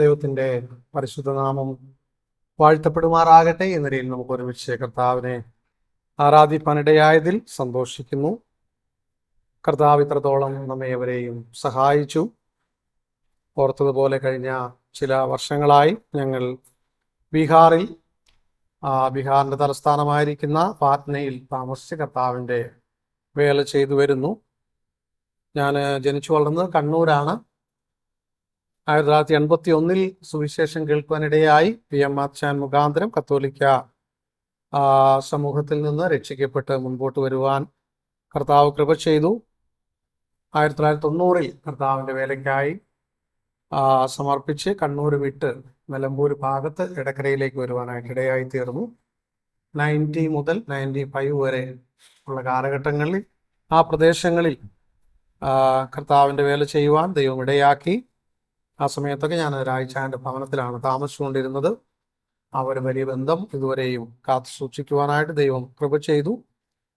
ദൈവത്തിൻ്റെ പരിശുദ്ധ നാമം വാഴ്ത്തപ്പെടുമാറാകട്ടെ. എന്ന നിലയിൽ നമുക്ക് ഒരുമിച്ച് കർത്താവിനെ ആരാധിപ്പാനിടയായതിൽ സന്തോഷിക്കുന്നു. കർത്താവ് ഇത്രത്തോളം നമ്മെ എവരെയും സഹായിച്ചു. ഓർത്തതുപോലെ കഴിഞ്ഞ ചില വർഷങ്ങളായി ഞങ്ങൾ ബീഹാറിൻ്റെ തലസ്ഥാനമായിരിക്കുന്ന പാറ്റ്നയിൽ താമസിച്ച് കർത്താവിൻ്റെ വേല ചെയ്തു വരുന്നു. ഞാൻ ജനിച്ചു വളർന്നത് കണ്ണൂരാണ്. 1981 സുവിശേഷം കേൾക്കുവാനിടയായി PM മാത്ച്ചാൻ മുഖാന്തരം കത്തോലിക്ക സമൂഹത്തിൽ നിന്ന് രക്ഷിക്കപ്പെട്ട് മുൻപോട്ട് വരുവാൻ കർത്താവ് കൃപ ചെയ്തു. 1990 കർത്താവിൻ്റെ വേലയ്ക്കായി സമർപ്പിച്ച് കണ്ണൂർ വിട്ട് നിലമ്പൂർ ഭാഗത്ത് എടക്കരയിലേക്ക് വരുവാനായിട്ട് ഇടയായി തീർന്നു. 90 മുതൽ 95 വരെ ഉള്ള കാലഘട്ടങ്ങളിൽ ആ പ്രദേശങ്ങളിൽ കർത്താവിൻ്റെ വേല ചെയ്യുവാൻ ദൈവം ഇടയാക്കി. ആ സമയത്തൊക്കെ ഞാൻ രായ്ച്ചാൻ്റെ ഭവനത്തിലാണ് താമസിച്ചുകൊണ്ടിരുന്നത്. അവർ വലിയ ബന്ധം ഇതുവരെയും കാത്തു സൂക്ഷിക്കുവാനായിട്ട് ദൈവം കൃപ ചെയ്തു.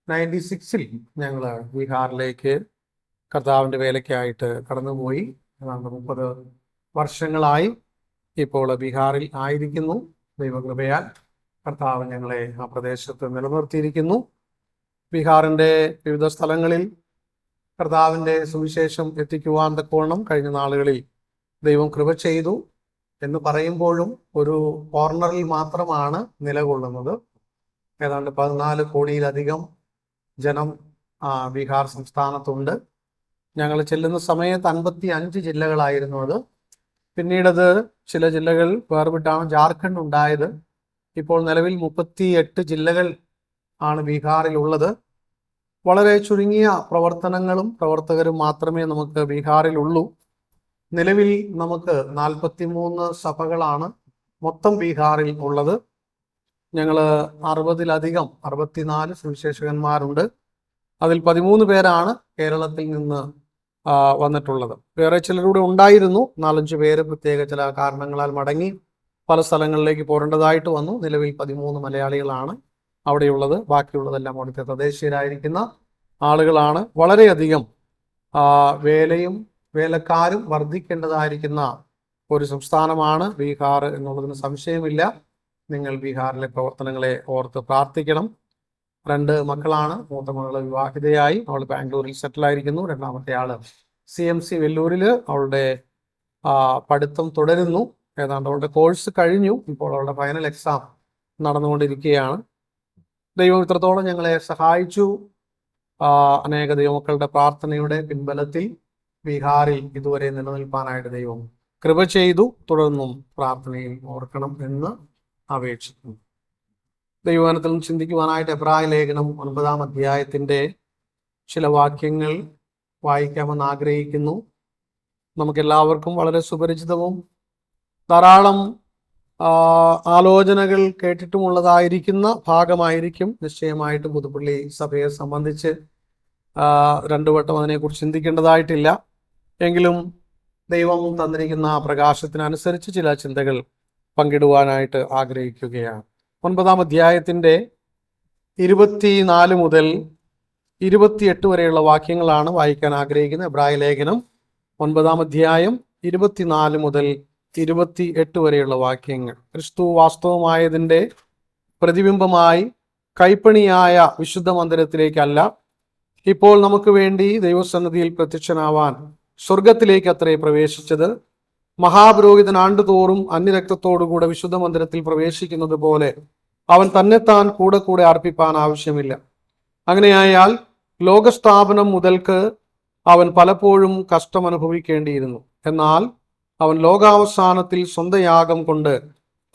96 ഞങ്ങൾ ബീഹാറിലേക്ക് കർത്താവിൻ്റെ വേലയ്ക്കായിട്ട് കടന്നുപോയി. 30 വർഷങ്ങളായി ഇപ്പോൾ ബീഹാറിൽ ആയിരിക്കുന്നു. ദൈവകൃപയാൽ കർത്താവ് ഞങ്ങളെ ആ പ്രദേശത്ത് നിലനിർത്തിയിരിക്കുന്നു. ബീഹാറിൻ്റെ വിവിധ സ്ഥലങ്ങളിൽ കർത്താവിൻ്റെ സുവിശേഷം എത്തിക്കുവാൻ തക്കവണ്ണം കഴിഞ്ഞ നാളുകളിൽ ദൈവം കൃപ ചെയ്തു എന്ന് പറയുമ്പോഴും ഒരു കോർണറിൽ മാത്രമാണ് നിലകൊള്ളുന്നത്. ഏതാണ്ട് 14 കോടിയിലധികം ജനം ബീഹാർ സംസ്ഥാനത്തുണ്ട്. ഞങ്ങൾ ചെല്ലുന്ന സമയത്ത് 55 ജില്ലകളായിരുന്നു അത്. പിന്നീടത് ചില ജില്ലകൾ വേർവിട്ടാണ് ജാർഖണ്ഡ് ഉണ്ടായത്. ഇപ്പോൾ നിലവിൽ 38 ജില്ലകൾ ആണ് ബീഹാറിലുള്ളത്. വളരെ ചുരുങ്ങിയ പ്രവർത്തനങ്ങളും പ്രവർത്തകരും മാത്രമേ നമുക്ക് ബീഹാറിലുള്ളൂ. നിലവിൽ നമുക്ക് 43 സഭകളാണ് മൊത്തം ബീഹാറിൽ ഉള്ളത്. ഞങ്ങൾ 60-ലധികം 64 സുവിശേഷകന്മാരുണ്ട്. അതിൽ 13 പേരാണ് കേരളത്തിൽ നിന്ന് വന്നിട്ടുള്ളത്. വേറെ ചിലരൂടെ ഉണ്ടായിരുന്നു. 4-5 പേര് പ്രത്യേക ചില കാരണങ്ങളാൽ മടങ്ങി പല സ്ഥലങ്ങളിലേക്ക് പോരേണ്ടതായിട്ട് വന്നു. നിലവിൽ 13 മലയാളികളാണ് അവിടെയുള്ളത്. ബാക്കിയുള്ളതെല്ലാം അവിടുത്തെ തദ്ദേശീയരായിരിക്കുന്ന ആളുകളാണ്. വളരെയധികം വേലക്കാരും വർദ്ധിക്കേണ്ടതായിരിക്കുന്ന ഒരു സംസ്ഥാനമാണ് ബീഹാർ എന്നുള്ളതിന് സംശയമില്ല. നിങ്ങൾ ബീഹാറിലെ പ്രവർത്തനങ്ങളെ ഓർത്ത് പ്രാർത്ഥിക്കണം. 2 മക്കളാണ്. മൂത്ത മകൾ വിവാഹിതയായി, അവൾ ബാംഗ്ലൂരിൽ സെറ്റിലായിരിക്കുന്നു. രണ്ടാമത്തെ ആള് CMC വെല്ലൂരിൽ അവളുടെ പഠിത്തം തുടരുന്നു. ഏതാണ്ട് അവളുടെ കോഴ്സ് കഴിഞ്ഞു. ഇപ്പോൾ അവളുടെ ഫൈനൽ എക്സാം നടന്നുകൊണ്ടിരിക്കുകയാണ്. ദൈവം ഇത്രത്തോളം ഞങ്ങളെ സഹായിച്ചു. അനേക ദൈവമക്കളുടെ പ്രാർത്ഥനയുടെ പിൻബലത്തിൽ ബീഹാറിൽ ഇതുവരെ നിലനിൽപ്പാനായിട്ട് ദൈവം കൃപ ചെയ്തു. തുടർന്നും പ്രാർത്ഥനയിൽ ഓർക്കണം എന്ന് അപേക്ഷിക്കുന്നു. ദൈവവചനത്തിൽ നിന്ന് ചിന്തിക്കുവാനായിട്ട് എബ്രായ ലേഖനം 9-ാം അധ്യായത്തിൻ്റെ ചില വാക്യങ്ങൾ വായിക്കാമെന്ന് ആഗ്രഹിക്കുന്നു. നമുക്കെല്ലാവർക്കും വളരെ സുപരിചിതവും ധാരാളം ആലോചനകൾ കേട്ടിട്ടുമുള്ളതായിരിക്കുന്ന ഭാഗമായിരിക്കും. നിശ്ചയമായിട്ടും പുതുപ്പള്ളി സഭയെ സംബന്ധിച്ച് 2 വട്ടം അതിനെക്കുറിച്ച് ചിന്തിക്കേണ്ടതായിട്ടില്ല. എങ്കിലും ദൈവം തന്നിരിക്കുന്ന പ്രകാശത്തിനനുസരിച്ച് ചില ചിന്തകൾ പങ്കിടുവാനായിട്ട് ആഗ്രഹിക്കുകയാണ്. 9-ാം അധ്യായത്തിൻ്റെ 24 മുതൽ 28 വരെയുള്ള വാക്യങ്ങളാണ് വായിക്കാൻ ആഗ്രഹിക്കുന്നത്. എബ്രായ ലേഖനം 9-ാം അധ്യായം 24 മുതൽ 28 വരെയുള്ള വാക്യങ്ങൾ. ക്രിസ്തു വാസ്തവമായതിൻ്റെ പ്രതിബിംബമായി കൈപ്പണിയായ വിശുദ്ധ മന്ദിരത്തിലേക്കല്ല, ഇപ്പോൾ നമുക്ക് വേണ്ടി ദൈവസന്നിധിയിൽ പ്രത്യക്ഷനാവാൻ സ്വർഗത്തിലേക്ക് അത്രേ പ്രവേശിച്ചത്. മഹാപുരോഹിതൻ ആണ്ടുതോറും അന്യരക്തത്തോടുകൂടെ വിശുദ്ധ മന്ദിരത്തിൽ പ്രവേശിക്കുന്നത് പോലെ അവൻ തന്നെത്താൻ കൂടെ അർപ്പിപ്പാൻ ആവശ്യമില്ല. അങ്ങനെയായാൽ ലോകസ്ഥാപനം മുതൽക്ക് അവൻ പലപ്പോഴും കഷ്ടം അനുഭവിക്കേണ്ടിയിരുന്നു. എന്നാൽ അവൻ ലോകാവസാനത്തിൽ സ്വന്തം യാഗം കൊണ്ട്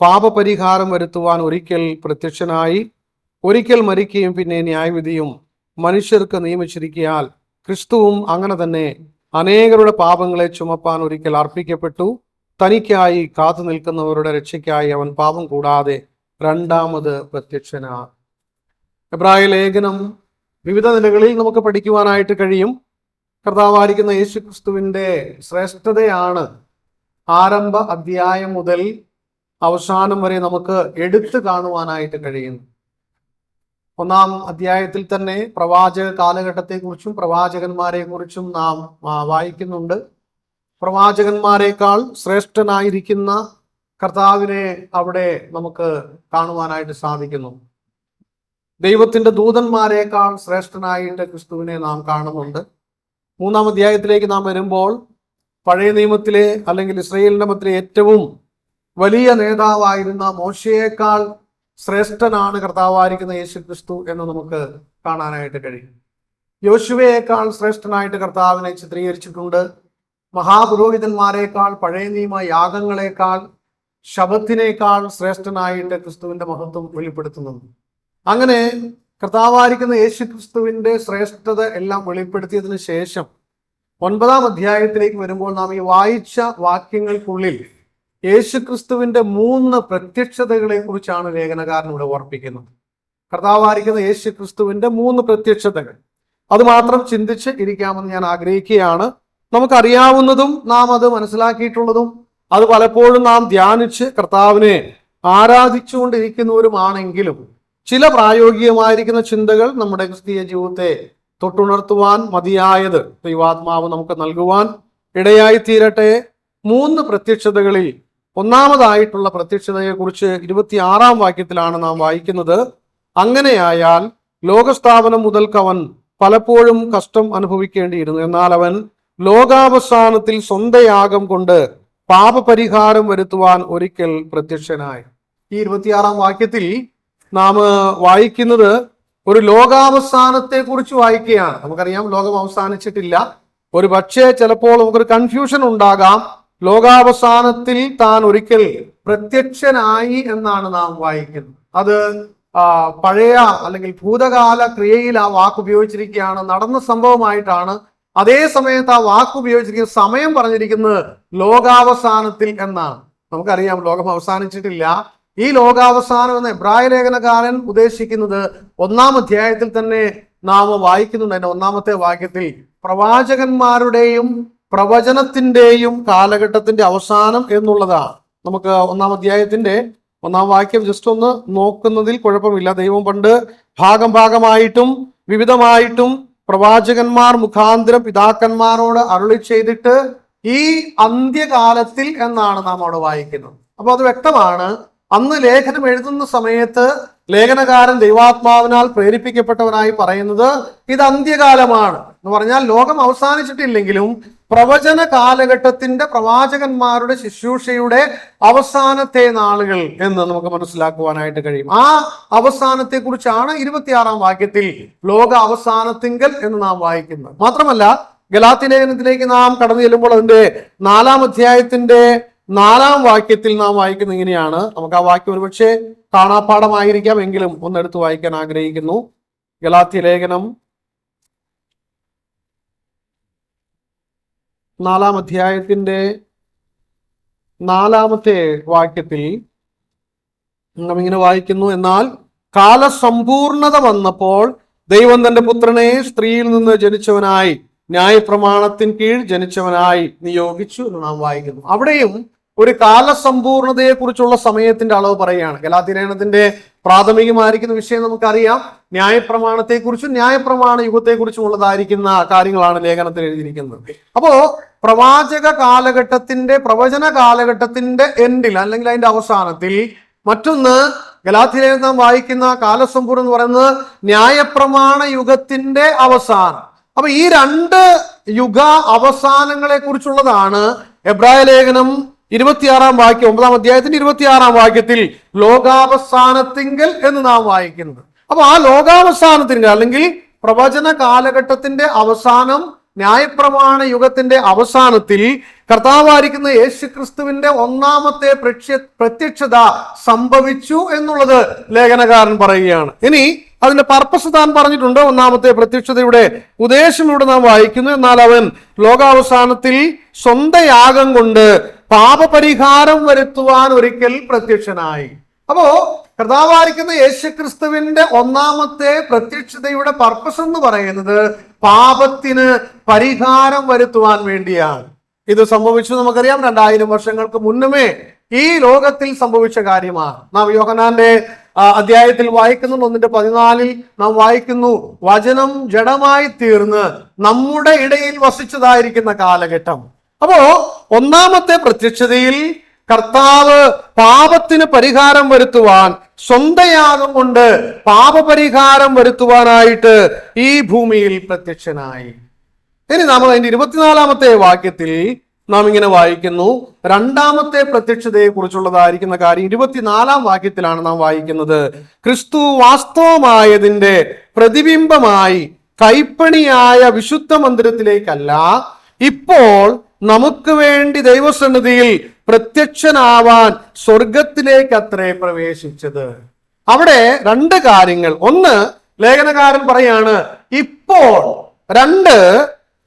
പാപപരിഹാരം വരുത്തുവാൻ ഒരിക്കൽ പ്രത്യക്ഷനായി, ഒരിക്കൽ മരിക്കുകയും പിന്നെ ന്യായവിധിയും മനുഷ്യർക്ക് നിയമിച്ചിരിക്കയാൽ ക്രിസ്തുവും അങ്ങനെ തന്നെ അനേകരുടെ പാപങ്ങളെ ചുമപ്പാൻ ഒരിക്കൽ അർപ്പിക്കപ്പെട്ടു. തനിക്കായി കാത്തു നിൽക്കുന്നവരുടെ രക്ഷയ്ക്കായി അവൻ പാപം കൂടാതെ രണ്ടാമത് പ്രത്യക്ഷനാണ്. എബ്രായ ലേഖനം വിവിധ നിലകളിൽ നമുക്ക് പഠിക്കുവാനായിട്ട് കഴിയും. കർത്താവായിരിക്കുന്ന യേശു ക്രിസ്തുവിൻ്റെ ശ്രേഷ്ഠതയാണ് ആരംഭ അധ്യായം മുതൽ അവസാനം വരെ നമുക്ക് എടുത്തു കാണുവാനായിട്ട് കഴിയുന്നു. 1-ാം അധ്യായത്തിൽ തന്നെ പ്രവാചക കാലഘട്ടത്തെക്കുറിച്ചും പ്രവാചകന്മാരെ കുറിച്ചും നാം വായിക്കുന്നുണ്ട്. പ്രവാചകന്മാരെക്കാൾ ശ്രേഷ്ഠനായിരിക്കുന്ന കർത്താവിനെ അവിടെ നമുക്ക് കാണുവാനായിട്ട് സാധിക്കുന്നു. ദൈവത്തിന്റെ ദൂതന്മാരെക്കാൾ ശ്രേഷ്ഠനായിട്ട് ക്രിസ്തുവിനെ നാം കാണുന്നുണ്ട്. 3-ാം അധ്യായത്തിലേക്ക് നാം വരുമ്പോൾ പഴയ നിയമത്തിലെ അല്ലെങ്കിൽ ഇസ്രായേൽ നിയമത്തിലെ ഏറ്റവും വലിയ നേതാവായിരുന്ന മോശയേക്കാൾ ശ്രേഷ്ഠനാണ് കർത്താവായിരിക്കുന്ന യേശു ക്രിസ്തു എന്ന് നമുക്ക് കാണാനായിട്ട് കഴിയും. യോശുവയേക്കാൾ ശ്രേഷ്ഠനായിട്ട് കർത്താവിനെ ചിത്രീകരിച്ചിട്ടുണ്ട്. മഹാപുരോഹിതന്മാരെക്കാൾ, പഴയ നിയമ യാഗങ്ങളെക്കാൾ, ശബത്തിനേക്കാൾ ശ്രേഷ്ഠനായിട്ട് ക്രിസ്തുവിന്റെ മഹത്വം വെളിപ്പെടുത്തുന്നുണ്ട്. അങ്ങനെ കർത്താവായിരിക്കുന്ന യേശു ക്രിസ്തുവിന്റെ ശ്രേഷ്ഠത എല്ലാം വെളിപ്പെടുത്തിയതിനു ശേഷം 9-ാം അധ്യായത്തിലേക്ക് വരുമ്പോൾ നാം ഈ വായിച്ച വാക്യങ്ങൾക്കുള്ളിൽ യേശു ക്രിസ്തുവിന്റെ 3 പ്രത്യക്ഷതകളെ കുറിച്ചാണ് ലേഖനകാരൻ ഇവിടെ ഓർപ്പിക്കുന്നത്. കർത്താവായിരിക്കുന്ന യേശു ക്രിസ്തുവിന്റെ 3 പ്രത്യക്ഷതകൾ, അത് മാത്രം ചിന്തിച്ച് ഇരിക്കാമെന്ന് ഞാൻ ആഗ്രഹിക്കുകയാണ്. നമുക്കറിയാവുന്നതും നാം അത് മനസ്സിലാക്കിയിട്ടുള്ളതും അത് പലപ്പോഴും നാം ധ്യാനിച്ച് കർത്താവിനെ ആരാധിച്ചുകൊണ്ടിരിക്കുന്നവരുമാണെങ്കിലും ചില പ്രായോഗികമായിരിക്കുന്ന ചിന്തകൾ നമ്മുടെ ക്രിസ്തീയ ജീവിതത്തെ തൊട്ടുണർത്തുവാൻ മതിയായത് ദൈവാത്മാവ് നമുക്ക് നൽകുവാൻ ഇടയായി തീരട്ടെ. 3 പ്രത്യക്ഷതകളിൽ ഒന്നാമതായിട്ടുള്ള പ്രത്യക്ഷതയെക്കുറിച്ച് 26-ാം വാക്യത്തിലാണ് നാം വായിക്കുന്നത്. അങ്ങനെയായാൽ ലോകസ്ഥാപനം മുതൽക്കവൻ പലപ്പോഴും കഷ്ടം അനുഭവിക്കേണ്ടിയിരുന്നു. എന്നാൽ അവൻ ലോകാവസാനത്തിൽ സ്വന്തയാഗം കൊണ്ട് പാപപരിഹാരം വരുത്തുവാൻ ഒരിക്കൽ പ്രത്യക്ഷനായി. ഈ 26-ാം വാക്യത്തിൽ നാം വായിക്കുന്നത് ഒരു ലോകാവസാനത്തെ കുറിച്ച് വായിക്കുകയാണ്. നമുക്കറിയാം ലോകം അവസാനിച്ചിട്ടില്ല. ഒരു പക്ഷേ ചിലപ്പോൾ നമുക്കൊരു കൺഫ്യൂഷൻ ഉണ്ടാകാം. ലോകാവസാനത്തിൽ താൻ ഒരിക്കൽ പ്രത്യക്ഷനായി എന്നാണ് നാം വായിക്കുന്നത്. അത് പഴയ അല്ലെങ്കിൽ ഭൂതകാല ക്രിയയിൽ ആ വാക്ക് ഉപയോഗിച്ചിരിക്കുകയാണ്, നടന്ന സംഭവമായിട്ടാണ്. അതേ സമയത്ത് ആ വാക്ക് ഉപയോഗിച്ചിരിക്കുന്ന സമയം പറഞ്ഞിരിക്കുന്നത് ലോകാവസാനത്തിൽ എന്നാണ്. നമുക്കറിയാം ലോകം അവസാനിച്ചിട്ടില്ല. ഈ ലോകാവസാനം എന്ന എബ്രായ ലേഖനകാരൻ ഉദ്ദേശിക്കുന്നത് 1-ാം അധ്യായത്തിൽ തന്നെ നാം വായിക്കുന്നുണ്ട്. അതിന്റെ 1-ാമത്തെ വാക്യത്തിൽ പ്രവാചകന്മാരുടെയും പ്രവചനത്തിന്റെയും കാലഘട്ടത്തിന്റെ അവസാനം എന്നുള്ളതാണ്. നമുക്ക് 1-ാം അധ്യായത്തിന്റെ 1-ാം വാക്യം ജസ്റ്റ് ഒന്ന് നോക്കുന്നതിൽ കുഴപ്പമില്ല. ദൈവം പണ്ട് ഭാഗമായിട്ടും വിവിധമായിട്ടും പ്രവാചകന്മാർ മുഖാന്തരം പിതാക്കന്മാരോട് അരുളി ചെയ്തിട്ട് ഈ അന്ത്യകാലത്തിൽ എന്നാണ് നാം അവിടെ വായിക്കുന്നത്. അപ്പൊ അത് വ്യക്തമാണ്. അന്ന് ലേഖനം എഴുതുന്ന സമയത്ത് ലേഖനകാരൻ ദൈവാത്മാവിനാൽ പ്രേരിപ്പിക്കപ്പെട്ടവനായി പറയുന്നത് ഇത് അന്ത്യകാലമാണ് എന്ന് പറഞ്ഞാൽ ലോകം അവസാനിച്ചിട്ടില്ലെങ്കിലും പ്രവചന കാലഘട്ടത്തിന്റെ പ്രവാചകന്മാരുടെ ശുശ്രൂഷയുടെ അവസാനത്തെ നാളുകൾ എന്ന് നമുക്ക് മനസ്സിലാക്കുവാനായിട്ട് കഴിയും. ആ അവസാനത്തെ കുറിച്ചാണ് 26-ാം വാക്യത്തിൽ ലോക അവസാനത്തിങ്കൽ എന്ന് നാം വായിക്കുന്നത്. മാത്രമല്ല ഗലാത്യ ലേഖനത്തിലേക്ക് നാം കടന്നു ചെല്ലുമ്പോൾ അതിന്റെ 4-ാം അധ്യായത്തിന്റെ 4-ാം വാക്യത്തിൽ നാം വായിക്കുന്നത് ഇങ്ങനെയാണ്. നമുക്ക് ആ വാക്യം ഒരുപക്ഷെ കാണാപ്പാഠമായിരിക്കാം, എങ്കിലും ഒന്നെടുത്ത് വായിക്കാൻ ആഗ്രഹിക്കുന്നു. ഗലാത്യ ലേഖനം 4-ാം അധ്യായത്തിന്റെ 4-ാമത്തെ വാക്യത്തിൽ നാം ഇങ്ങനെ വായിക്കുന്നു. എന്നാൽ കാലസമ്പൂർണത വന്നപ്പോൾ ദൈവം തന്റെ പുത്രനെ സ്ത്രീയിൽ നിന്ന് ജനിച്ചവനായി ന്യായപ്രമാണത്തിൻ കീഴ് ജനിച്ചവനായി നിയോഗിച്ചു എന്ന് നാം വായിക്കുന്നു. അവിടെയും ഒരു കാലസമ്പൂർണതയെ കുറിച്ചുള്ള സമയത്തിന്റെ അളവ് പറയുകയാണ്. ഗലാത്യ ലേഖനത്തിന്റെ പ്രാഥമികമായിരിക്കുന്ന വിഷയം നമുക്കറിയാം. ന്യായപ്രമാണത്തെക്കുറിച്ചും ന്യായപ്രമാണ യുഗത്തെക്കുറിച്ചും ഉള്ളതായിരിക്കുന്ന കാര്യങ്ങളാണ് ലേഖനത്തിൽ എഴുതിയിരിക്കുന്നത്. അപ്പോ പ്രവാചക കാലഘട്ടത്തിന്റെ പ്രവചന കാലഘട്ടത്തിന്റെ എൻഡിൽ അല്ലെങ്കിൽ അതിന്റെ അവസാനത്തിൽ മറ്റൊന്ന് ഗലാത്യ ലേഖനം വായിക്കുന്ന കാലസമ്പൂർണ്ണം എന്ന് പറയുന്നത് ന്യായപ്രമാണ യുഗത്തിന്റെ അവസാനം. അപ്പൊ ഈ 2 യുഗ അവസാനങ്ങളെ കുറിച്ചുള്ളതാണ് എബ്രായ ലേഖനം 26-ാം വാക്യം 9-ാം അധ്യായത്തിന്റെ 26-ാം വാക്യത്തിൽ ലോകാവസാനത്തിങ്കൽ എന്ന് നാം വായിക്കുന്നത്. അപ്പൊ ആ ലോകാവസാനത്തിങ്കൽ അല്ലെങ്കിൽ പ്രവചന കാലഘട്ടത്തിന്റെ അവസാനം, ന്യായപ്രമാണ യുഗത്തിന്റെ അവസാനത്തിൽ കർത്താവായിരിക്കുന്ന യേശുക്രിസ്തുവിന്റെ 1-ാമത്തെ പ്രത്യക്ഷത സംഭവിച്ചു എന്നുള്ളത് ലേഖനകാരൻ പറയുകയാണ്. ഇനി അതിന്റെ പർപ്പസ് താൻ പറഞ്ഞിട്ടുണ്ട്. 1-ാമത്തെ പ്രത്യക്ഷതയുടെ ഉദ്ദേശം ഇവിടെ നാം വായിക്കുന്നു. എന്നാൽ അവൻ ലോകാവസാനത്തിൽ സ്വന്തം യാഗം കൊണ്ട് പാപപരിഹാരം വരുത്തുവാൻ ഒരിക്കൽ പ്രത്യക്ഷനായി. അപ്പോ കർത്താവായിരിക്കുന്ന യേശുക്രിസ്തുവിന്റെ 1-ാമത്തെ പ്രത്യക്ഷതയുടെ പർപ്പസ് എന്ന് പറയുന്നത് പാപത്തിന് പരിഹാരം വരുത്തുവാൻ വേണ്ടിയാണ്. ഇത് സംഭവിച്ചു നമുക്കറിയാം. 2000 വർഷങ്ങൾക്ക് മുന്നമേ ഈ ലോകത്തിൽ സംഭവിച്ച കാര്യമാണ്. നാം യോഹന്നാന്റെ അധ്യായത്തിൽ വായിക്കുന്നു. 1:14 നാം വായിക്കുന്നു, വചനം ജഡമായി തീർന്ന് നമ്മുടെ ഇടയിൽ വസിച്ചതായിരിക്കുന്ന കാലഘട്ടം. അപ്പോ ഒന്നാമത്തെ പ്രത്യക്ഷതയിൽ കർത്താവ് പാപത്തിന് പരിഹാരം വരുത്തുവാൻ സ്വന്തം യാഗം കൊണ്ട് പാപപരിഹാരം വരുത്തുവാനായിട്ട് ഈ ഭൂമിയിൽ പ്രത്യക്ഷനായി. ഇനി നമ്മൾ അതിന്റെ 24-ാമത്തെ വാക്യത്തിൽ നാം ഇങ്ങനെ വായിക്കുന്നു. രണ്ടാമത്തെ പ്രത്യക്ഷതയെ കുറിച്ചുള്ളതായിരിക്കുന്ന കാര്യം 24-ാം വാക്യത്തിലാണ് നാം വായിക്കുന്നത്. ക്രിസ്തു വാസ്തവമായതിന്റെ പ്രതിബിംബമായി കൈപ്പണിയായ വിശുദ്ധ മന്ദിരത്തിലേക്കല്ല, ഇപ്പോൾ നമുക്ക് വേണ്ടി ദൈവസന്നിധിയിൽ പ്രത്യക്ഷനാവാൻ സ്വർഗത്തിലേക്ക് അത്രേ പ്രവേശിച്ചത്. അവിടെ രണ്ട് കാര്യങ്ങൾ. ഒന്ന്, ലേഖനകാരൻ പറയാണ് ഇപ്പോൾ. രണ്ട്,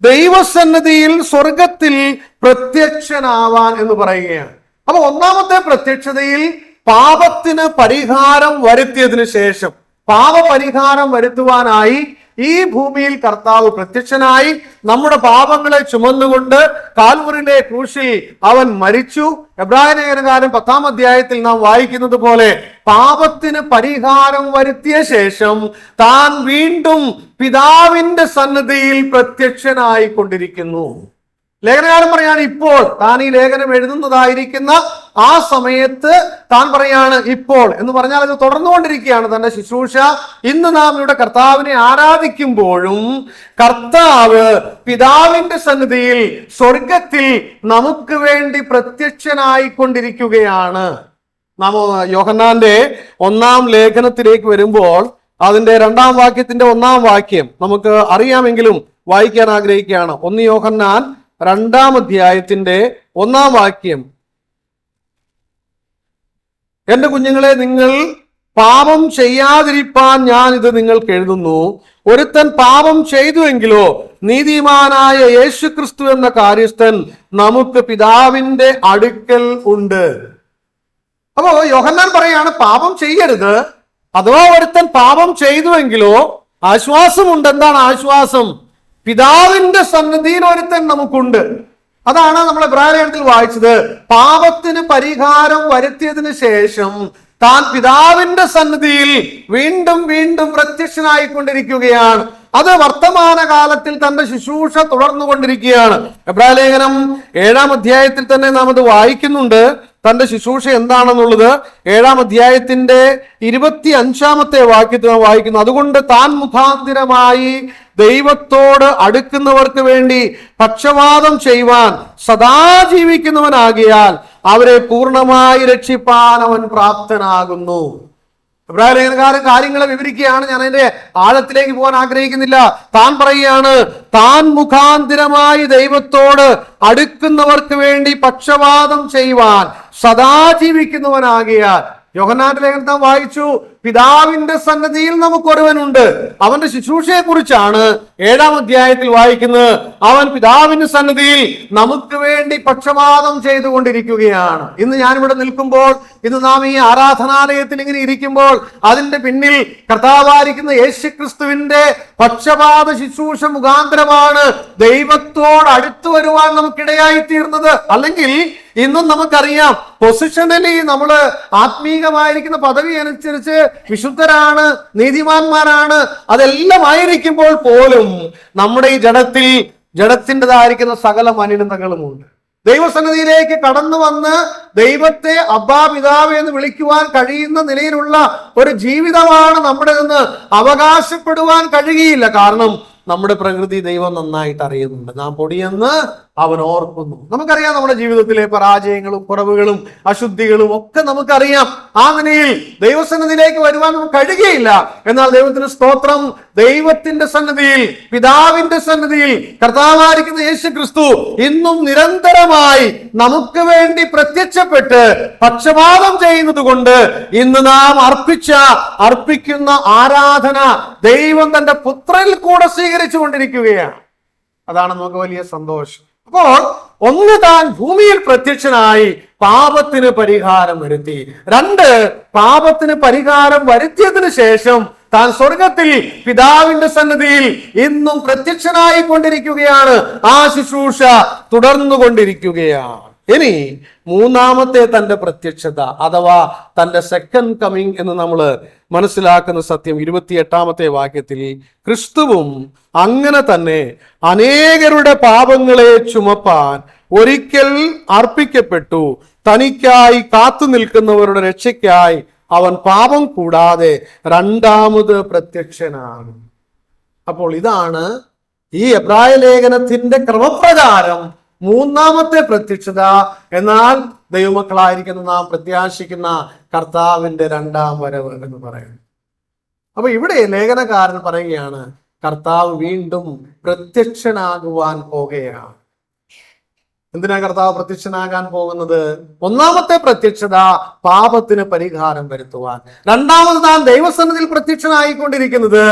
ദൈവസന്നിധിയിൽ സ്വർഗത്തിൽ പ്രത്യക്ഷനാവാൻ എന്ന് പറയുകയാണ്. അപ്പൊ ഒന്നാമത്തെ പ്രത്യക്ഷതയിൽ പാപത്തിന് പരിഹാരം വരുത്തിയതിനു ശേഷം, പാപപരിഹാരം വരുത്തുവാനായി ഈ ഭൂമിയിൽ കർത്താവ് പ്രത്യക്ഷനായി നമ്മുടെ പാപങ്ങളെ ചുമന്നുകൊണ്ട് കാൽവറിയിലെ ക്രൂശിൽ അവൻ മരിച്ചു. എബ്രായ ലേഖനകാരൻ 10-ാം അധ്യായത്തിൽ നാം വായിക്കുന്നത് പോലെ പാപത്തിന് പരിഹാരം വരുത്തിയ ശേഷം താൻ വീണ്ടും പിതാവിന്റെ സന്നിധിയിൽ പ്രത്യക്ഷനായി കൊണ്ടിരിക്കുന്നു. ലേഖനകാരൻ പറയാണ് ഇപ്പോൾ, താൻ ഈ ലേഖനം എഴുതുന്നതായിരിക്കുന്ന ആ സമയത്ത് താൻ പറയാണ് ഇപ്പോൾ എന്ന് പറഞ്ഞാൽ അത് തുടർന്നുകൊണ്ടിരിക്കുകയാണ് തന്റെ ശുശ്രൂഷ. ഇന്ന് നാം ഇവിടെ കർത്താവിനെ ആരാധിക്കുമ്പോഴും കർത്താവ് പിതാവിന്റെ സന്നിധിയിൽ സ്വർഗത്തിൽ നമുക്ക് വേണ്ടി പ്രത്യക്ഷനായിക്കൊണ്ടിരിക്കുകയാണ്. നാം യോഹന്നാന്റെ 1-ാം ലേഖനത്തിലേക്ക് വരുമ്പോൾ അതിന്റെ 2-ാം വാക്യത്തിന്റെ 1-ാം വാക്യം നമുക്ക് അറിയാമെങ്കിലും വായിക്കാൻ ആഗ്രഹിക്കുകയാണ്. 1 യോഹന്നാൻ 2-ാം അധ്യായത്തിന്റെ 1-ാം വാക്യം. എന്റെ കുഞ്ഞുങ്ങളെ, നിങ്ങൾ പാപം ചെയ്യാതിരിപ്പാൻ ഞാൻ ഇത് നിങ്ങൾക്ക് എഴുതുന്നു. ഒരുത്തൻ പാപം ചെയ്തുവെങ്കിലോ നീതിമാനായ യേശുക്രിസ്തു എന്ന കാര്യസ്ഥൻ നമുക്ക് പിതാവിന്റെ അടുക്കൽ ഉണ്ട്. അപ്പോ യോഹന്നാൻ പറയാണ് പാപം ചെയ്യരുത്. അഥവാ ഒരുത്തൻ പാപം ചെയ്തുവെങ്കിലോ ആശ്വാസമുണ്ട്. എന്താണ് ആശ്വാസം? പിതാവിന്റെ സന്നിധിയിൽ ഒരുത്തൻ നമുക്കുണ്ട്. അതാണ് നമ്മൾ എബ്രായ ലേഖനത്തിൽ വായിച്ചത്. പാപത്തിന് പരിഹാരം വരുത്തിയതിനു ശേഷം താൻ പിതാവിന്റെ സന്നിധിയിൽ വീണ്ടും വീണ്ടും പ്രത്യക്ഷനായിക്കൊണ്ടിരിക്കുകയാണ്. അത് വർത്തമാന കാലത്തിൽ തന്റെ ശുശ്രൂഷ തുടർന്നുകൊണ്ടിരിക്കുകയാണ്. എബ്രായ ലേഖനം 7-ാം അധ്യായത്തിൽ തന്നെ നാം അത് വായിക്കുന്നുണ്ട്. തന്റെ ശുശ്രൂഷ എന്താണെന്നുള്ളത് 7-ാം അധ്യായത്തിന്റെ 25-ാമത്തെ വാക്യത്തിൽ നാം വായിക്കുന്നു. അതുകൊണ്ട് താൻ മുഖാന്തിരമായി ദൈവത്തോട് അടുക്കുന്നവർക്ക് വേണ്ടി പക്ഷപാതം ചെയ്യുവാൻ സദാ ജീവിക്കുന്നവനാകിയാൽ അവരെ പൂർണ്ണമായി രക്ഷിപ്പാൻ അവൻ പ്രാപ്തനാകുന്നു. എബ്രായ ലേഖനകാരൻ കാര്യങ്ങളെ വിവരിക്കുകയാണ്. ഞാൻ അതിന്റെ ആഴത്തിലേക്ക് പോകാൻ ആഗ്രഹിക്കുന്നില്ല. താൻ പറയുകയാണ്, താൻ മുഖാന്തിരമായി ദൈവത്തോട് അടുക്കുന്നവർക്ക് വേണ്ടി പക്ഷപാതം ചെയ്യുവാൻ സദാ ജീവിക്കുന്നവനാകിയാൽ. യോഹന്നാന്റെ ലേഖനം വായിച്ചു, പിതാവിന്റെ സന്നിധിയിൽ നമുക്കൊരുവനുണ്ട്. അവന്റെ ശുശ്രൂഷയെ കുറിച്ചാണ് 7-ാം അധ്യായത്തിൽ വായിക്കുന്നത്. അവൻ പിതാവിന്റെ സന്നിധിയിൽ നമുക്ക് വേണ്ടി പക്ഷപാതം ചെയ്തുകൊണ്ടിരിക്കുകയാണ്. ഇന്ന് ഞാനിവിടെ നിൽക്കുമ്പോൾ, ഇന്ന് നാം ഈ ആരാധനാലയത്തിൽ ഇങ്ങനെ ഇരിക്കുമ്പോൾ അതിന്റെ പിന്നിൽ കർത്താവായിരിക്കുന്ന യേശുക്രിസ്തുവിന്റെ പക്ഷപാത ശുശ്രൂഷ മുഖാന്തരമാണ് ദൈവത്തോട് അടുത്തു വരുവാൻ നമുക്കിടയായി തീർന്നത്. അല്ലെങ്കിൽ ഇന്നും നമുക്കറിയാം, പൊസിഷണലി നമ്മൾ ആത്മീകമായിരിക്കുന്ന പദവി അനുസരിച്ച് വിശുദ്ധരാണ്, നീതിമാന്മാരാണ്, അതെല്ലാം ആയിരിക്കുമ്പോൾ പോലും നമ്മുടെ ഈ ജഡത്തിൻ്റെതായിരിക്കുന്ന സകല മലിനതകളുമുണ്ട്. ദൈവസന്നിധിയിലേക്ക് കടന്നു വന്ന് ദൈവത്തെ അബ്ബാ പിതാവ് എന്ന് വിളിക്കുവാൻ കഴിയുന്ന നിലയിലുള്ള ഒരു ജീവിതമാണ് നമ്മുടെ നിന്ന് അവകാശപ്പെടുവാൻ കഴിയുകയില്ല. കാരണം നമ്മുടെ പ്രകൃതി ദൈവം നന്നായിട്ട് അറിയുന്നുണ്ട്. നാം പൊടിയെന്ന് അവൻ ഓർക്കുന്നു. നമുക്കറിയാം നമ്മുടെ ജീവിതത്തിലെ പരാജയങ്ങളും കുറവുകളും അശുദ്ധികളും ഒക്കെ നമുക്കറിയാം. ആ നിലയിൽ ദൈവസന്നിധിയിലേക്ക് വരുവാൻ നമുക്ക് കഴിയുകയില്ല. എന്നാൽ ദൈവത്തിന് സ്തോത്രം, ദൈവത്തിന്റെ സന്നിധിയിൽ, പിതാവിന്റെ സന്നിധിയിൽ കർത്താവായിരിക്കുന്ന യേശുക്രിസ്തു ഇന്നും നിരന്തരമായി നമുക്ക് വേണ്ടി പ്രത്യക്ഷപ്പെട്ട് പക്ഷപാതം ചെയ്യുന്നത് കൊണ്ട് ഇന്ന് നാം അർപ്പിക്കുന്ന ആരാധന ദൈവം തന്റെ പുത്രനിൽ കൂടെ സ്വീകരിച്ചു കൊണ്ടിരിക്കുകയാണ്. അതാണ് നമുക്ക് വലിയ സന്തോഷം. അപ്പോൾ ഒന്ന്, താൻ ഭൂമിയിൽ പ്രത്യക്ഷനായി പാപത്തിന് പരിഹാരം വരുത്തി. 2, പാപത്തിന് പരിഹാരം വരുത്തിയതിനു ശേഷം താൻ സ്വർഗത്തിൽ പിതാവിന്റെ സന്നിധിയിൽ ഇന്നും പ്രത്യക്ഷനായി കൊണ്ടിരിക്കുകയാണ്. ആ ശുശ്രൂഷ തുടർന്നുകൊണ്ടിരിക്കുകയാണ്. ഇനി മൂന്നാമത്തെ തന്റെ പ്രത്യക്ഷത അഥവാ തന്റെ സെക്കൻഡ് കമ്മിങ് എന്ന് നമ്മൾ മനസ്സിലാക്കുന്ന സത്യം 28-ാമത്തെ വാക്യത്തിൽ, ക്രിസ്തുവും അങ്ങനെ തന്നെ അനേകരുടെ പാപങ്ങളെ ചുമപ്പാൻ ഒരിക്കൽ അർപ്പിക്കപ്പെട്ടു. തനിക്കായി കാത്തു നിൽക്കുന്നവരുടെ രക്ഷയ്ക്കായി അവൻ പാപം കൂടാതെ രണ്ടാമത് പ്രത്യക്ഷനാകും. അപ്പോൾ ഇതാണ് ഈ എബ്രായ ലേഖനത്തിന്റെ ക്രമപ്രകാരം മൂന്നാമത്തെ പ്രത്യക്ഷത. എന്നാൽ ദൈവമക്കളായിരിക്കുന്ന നാം പ്രത്യാശിക്കുന്ന കർത്താവിന്റെ രണ്ടാം വരവ് എന്ന് പറയുന്നു. അപ്പൊ ഇവിടെ ലേഖനകാരൻ പറയുകയാണ്, കർത്താവ് വീണ്ടും പ്രത്യക്ഷനാകുവാൻ പോകുകയാണ്. എന്തിനാ കർത്താവ് പ്രത്യക്ഷനാകാൻ പോകുന്നത്? ഒന്നാമത്തെ പ്രത്യക്ഷത പാപത്തിന് പരിഹാരം വരുത്തുവാൻ. രണ്ടാമത് താൻ ദൈവസന്നിധിയിൽ പ്രത്യക്ഷനായിക്കൊണ്ടിരിക്കുന്നത്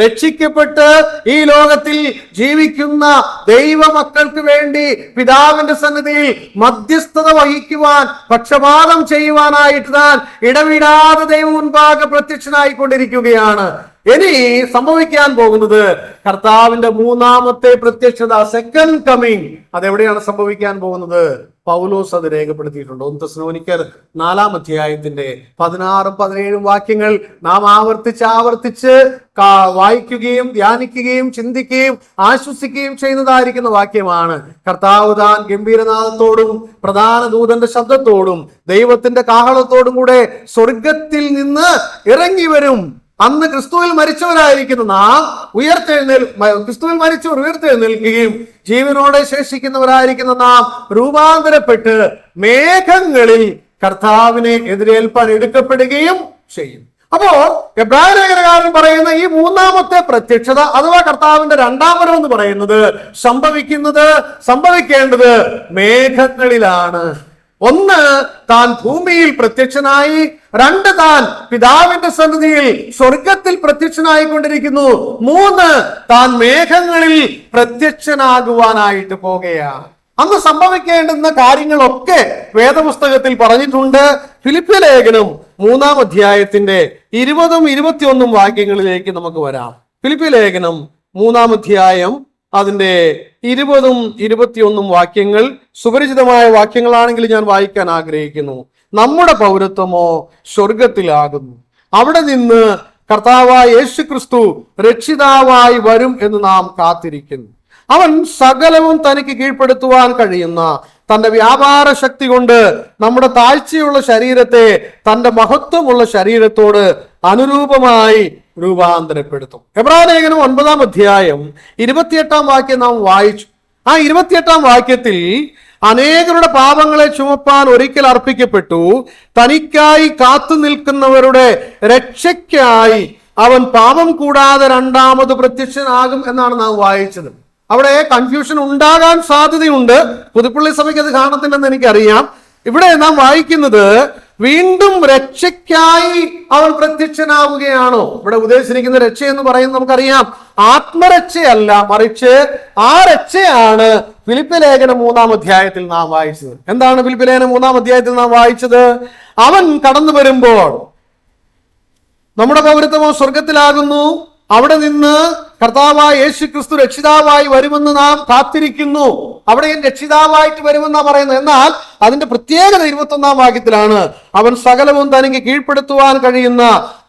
രക്ഷിക്കപ്പെട്ട് ഈ ലോകത്തിൽ ജീവിക്കുന്ന ദൈവമക്കൾക്ക് വേണ്ടി പിതാവിന്റെ സന്നിധിയിൽ മധ്യസ്ഥത വഹിക്കുവാൻ, പക്ഷപാതം ചെയ്യുവാനായിട്ട് താൻ ഇടവിടാതെ ദൈവം മുൻപാകെ പ്രത്യക്ഷനായിക്കൊണ്ടിരിക്കുകയാണ്. ഇനി സംഭവിക്കാൻ പോകുന്നത് കർത്താവിന്റെ മൂന്നാമത്തെ പ്രത്യക്ഷത, സെക്കൻഡ് കമ്മിങ്. അതെവിടെയാണ് സംഭവിക്കാൻ പോകുന്നത്? പൗലോസ് അത് രേഖപ്പെടുത്തിയിട്ടുണ്ട്. 1 തെസ്സലോനിക്കർ 4-ാം അധ്യായത്തിന്റെ 16-17 വാക്യങ്ങൾ നാം ആവർത്തിച്ച് വായിക്കുകയും ധ്യാനിക്കുകയും ചിന്തിക്കുകയും ആശ്വസിക്കുകയും ചെയ്യുന്നതായിരിക്കുന്ന വാക്യമാണ്. കർത്താവ് താൻ ഗംഭീരനാദത്തോടും പ്രധാന ദൂതന്റെ ശബ്ദത്തോടും ദൈവത്തിന്റെ കാഹളത്തോടും കൂടെ സ്വർഗത്തിൽ നിന്ന് ഇറങ്ങി വരും. അന്ന് ക്രിസ്തുവിൽ മരിച്ചവരായിരിക്കുന്ന നാം ക്രിസ്തുവിൽ മരിച്ചവർ ഉയർത്തെഴുന്നേൽക്കുകയും ജീവനോടെ ശേഷിക്കുന്നവരായിരിക്കുന്ന നാം രൂപാന്തരപ്പെട്ട് മേഘങ്ങളിൽ കർത്താവിനെ എതിരേൽപ്പാൻ എടുക്കപ്പെടുകയും ചെയ്യും. അപ്പോ എബ്രായ ലേഖനകാരൻ പറയുന്ന ഈ മൂന്നാമത്തെ പ്രത്യക്ഷത അഥവാ കർത്താവിന്റെ രണ്ടാം വരവ് എന്ന് പറയുന്നത് സംഭവിക്കേണ്ടത് മേഘങ്ങളിലാണ്. ഒന്ന്, താൻ ഭൂമിയിൽ പ്രത്യക്ഷനായി. രണ്ട്, താൻ പിതാവിന്റെ സന്നിധിയിൽ സ്വർഗത്തിൽ പ്രത്യക്ഷനായിക്കൊണ്ടിരിക്കുന്നു. മൂന്ന്, താൻ മേഘങ്ങളിൽ പ്രത്യക്ഷനാകുവാനായിട്ട് പോകുകയാണ്. അന്ന് സംഭവിക്കേണ്ടുന്ന കാര്യങ്ങളൊക്കെ വേദപുസ്തകത്തിൽ പറഞ്ഞിട്ടുണ്ട്. ഫിലിപ്പി ലേഖനം 3-ാം അധ്യായത്തിന്റെ 20-21 വാക്യങ്ങളിലേക്ക് നമുക്ക് വരാം. ഫിലിപ്പി ലേഖനം 3-ാം അധ്യായം അതിന്റെ 20-21 വാക്യങ്ങൾ സുപരിചിതമായ വാക്യങ്ങളാണെങ്കിൽ ഞാൻ വായിക്കാൻ ആഗ്രഹിക്കുന്നു. നമ്മുടെ പൗരത്വമോ സ്വർഗത്തിലാകുന്നു. അവിടെ നിന്ന് കർത്താവായ യേശു ക്രിസ്തു രക്ഷിതാവായി വരും എന്ന് നാം കാത്തിരിക്കുന്നു. അവൻ സകലവും തനിക്ക് കീഴ്പ്പെടുത്തുവാൻ കഴിയുന്ന തന്റെ വ്യാപാര ശക്തി കൊണ്ട് നമ്മുടെ താഴ്ചയുള്ള ശരീരത്തെ തന്റെ മഹത്വമുള്ള ശരീരത്തോട് അനുരൂപമായി രൂപാന്തരപ്പെടുത്തും. എബ്രായ ലേഖനം 9-ാം അധ്യായം 28-ാം വാക്യം നാം വായിച്ചു. ആ 28-ാം വാക്യത്തിൽ അനേകരുടെ പാപങ്ങളെ ചുമപ്പാൻ ഒരിക്കൽ അർപ്പിക്കപ്പെട്ടു, തനിക്കായി കാത്തു നിൽക്കുന്നവരുടെ രക്ഷയ്ക്കായി അവൻ പാപം കൂടാതെ രണ്ടാമത് പ്രത്യക്ഷനാകും എന്നാണ് നാം വായിച്ചത്. അവിടെ കൺഫ്യൂഷൻ ഉണ്ടാകാൻ സാധ്യതയുണ്ട്. പുതുപ്പള്ളി സഭയ്ക്ക് അത് കാണത്തില്ലെന്ന് എനിക്കറിയാം. ഇവിടെ നാം വായിക്കുന്നത് വീണ്ടും രക്ഷയ്ക്കായി അവൻ പ്രത്യക്ഷനാവുകയാണോ? ഇവിടെ ഉദ്ദേശിച്ചിരിക്കുന്ന രക്ഷ എന്ന് പറയുന്നത് നമുക്കറിയാം, ആത്മരക്ഷയല്ല, മറിച്ച് ആ രക്ഷയാണ് ഫിലിപ്പി ലേഖനം 3-ാം അധ്യായത്തിൽ നാം വായിച്ചത്. എന്താണ് ഫിലിപ്പി ലേഖനം 3-ാം അധ്യായത്തിൽ നാം വായിച്ചത്? അവൻ കടന്നു വരുമ്പോൾ നമ്മുടെ പൗരത്വമോ സ്വർഗത്തിലാകുന്നു. അവിടെ നിന്ന് കർത്താവായ യേശു ക്രിസ്തു രക്ഷിതാവായി വരുമെന്ന് നാം കാത്തിരിക്കുന്നു. അവിടെ രക്ഷിതാവായിട്ട് വരുമെന്നാ പറയുന്നത്. എന്നാൽ അതിന്റെ പ്രത്യേകത 21-ാം വാക്യത്തിലാണ്. അവൻ സകലവും തനിക്ക് കീഴ്പ്പെടുത്തുവാൻ കഴിയുന്ന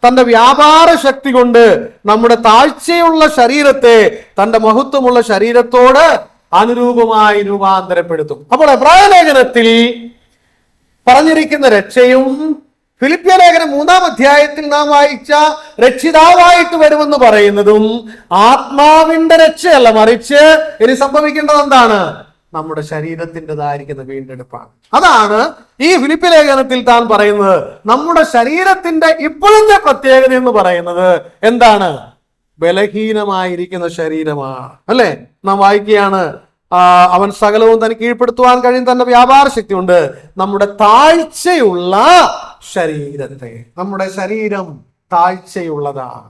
തന്റെ വ്യാപാര ശക്തി കൊണ്ട് നമ്മുടെ താഴ്ചയുള്ള ശരീരത്തെ തന്റെ മഹത്വമുള്ള ശരീരത്തോട് അനുരൂപമായി രൂപാന്തരപ്പെടുത്തും. അപ്പോൾ എബ്രായ ലേഖനത്തിൽ പറഞ്ഞിരിക്കുന്ന രക്ഷയും ഫിലിപ്പിയ ലേഖനം 3-ാം അധ്യായത്തിൽ നാം വായിച്ച രക്ഷിതാവായിട്ട് വരുമെന്ന് പറയുന്നതും ആത്മാവിന്റെ രക്ഷയല്ല, മറിച്ച് ഇനി സംഭവിക്കേണ്ടത് എന്താണ്? നമ്മുടെ ശരീരത്തിൻ്റെതായിരിക്കുന്ന വീണ്ടെടുപ്പാണ്. അതാണ് ഈ ഫിലിപ്പി ലേഖനത്തിൽ താൻ പറയുന്നത്. നമ്മുടെ ശരീരത്തിന്റെ ഇപ്പോഴത്തെ പ്രത്യേകത എന്ന് പറയുന്നത് എന്താണ്? ബലഹീനമായിരിക്കുന്ന ശരീരമാണ്, അല്ലെ? നാം വായിക്കുകയാണ്, അവൻ സകലവും തനിക്ക് കീഴ്പ്പെടുത്തുവാൻ കഴിയും തന്റെ വ്യാപാര ശക്തി കൊണ്ട് നമ്മുടെ താഴ്ചയുള്ള ശരീരത്തെ. നമ്മുടെ ശരീരം താഴ്ചയുള്ളതാണ്.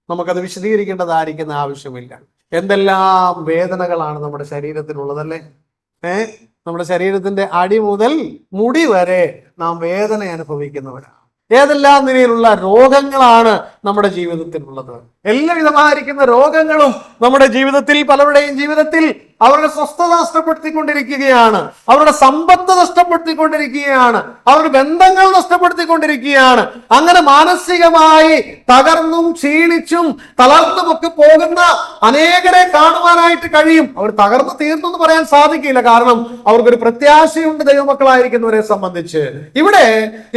നമുക്കത് വിശദീകരിക്കേണ്ടതായിരിക്കുന്ന ആവശ്യമില്ല. എന്തെല്ലാം വേദനകളാണ് നമ്മുടെ ശരീരത്തിനുള്ളതല്ലേ? നമ്മുടെ ശരീരത്തിന്റെ അടി മുതൽ മുടി വരെ നാം വേദന അനുഭവിക്കുന്നവരാണ്. ഏതെല്ലാം നിലയിലുള്ള രോഗങ്ങളാണ് നമ്മുടെ ജീവിതത്തിലുള്ളത്. എല്ലാവിധമായിരിക്കുന്ന രോഗങ്ങളും നമ്മുടെ ജീവിതത്തിൽ, പലരുടെയും ജീവിതത്തിൽ അവരുടെ സ്വസ്ഥത നഷ്ടപ്പെടുത്തിക്കൊണ്ടിരിക്കുകയാണ്, അവരുടെ സമ്പത്ത് നഷ്ടപ്പെടുത്തിക്കൊണ്ടിരിക്കുകയാണ്, അവരുടെ ബന്ധങ്ങൾ നഷ്ടപ്പെടുത്തിക്കൊണ്ടിരിക്കുകയാണ്. അങ്ങനെ മാനസികമായി തകർന്നും ക്ഷീണിച്ചും തളർന്നുമൊക്കെ പോകുന്ന അനേകരെ കാണുവാനായിട്ട് കഴിയും. അവർ തകർന്നു തീർന്നു എന്ന് പറയാൻ സാധിക്കില്ല, കാരണം അവർക്കൊരു പ്രത്യാശയുണ്ട് ദൈവമക്കളായിരിക്കുന്നവരെ സംബന്ധിച്ച്. ഇവിടെ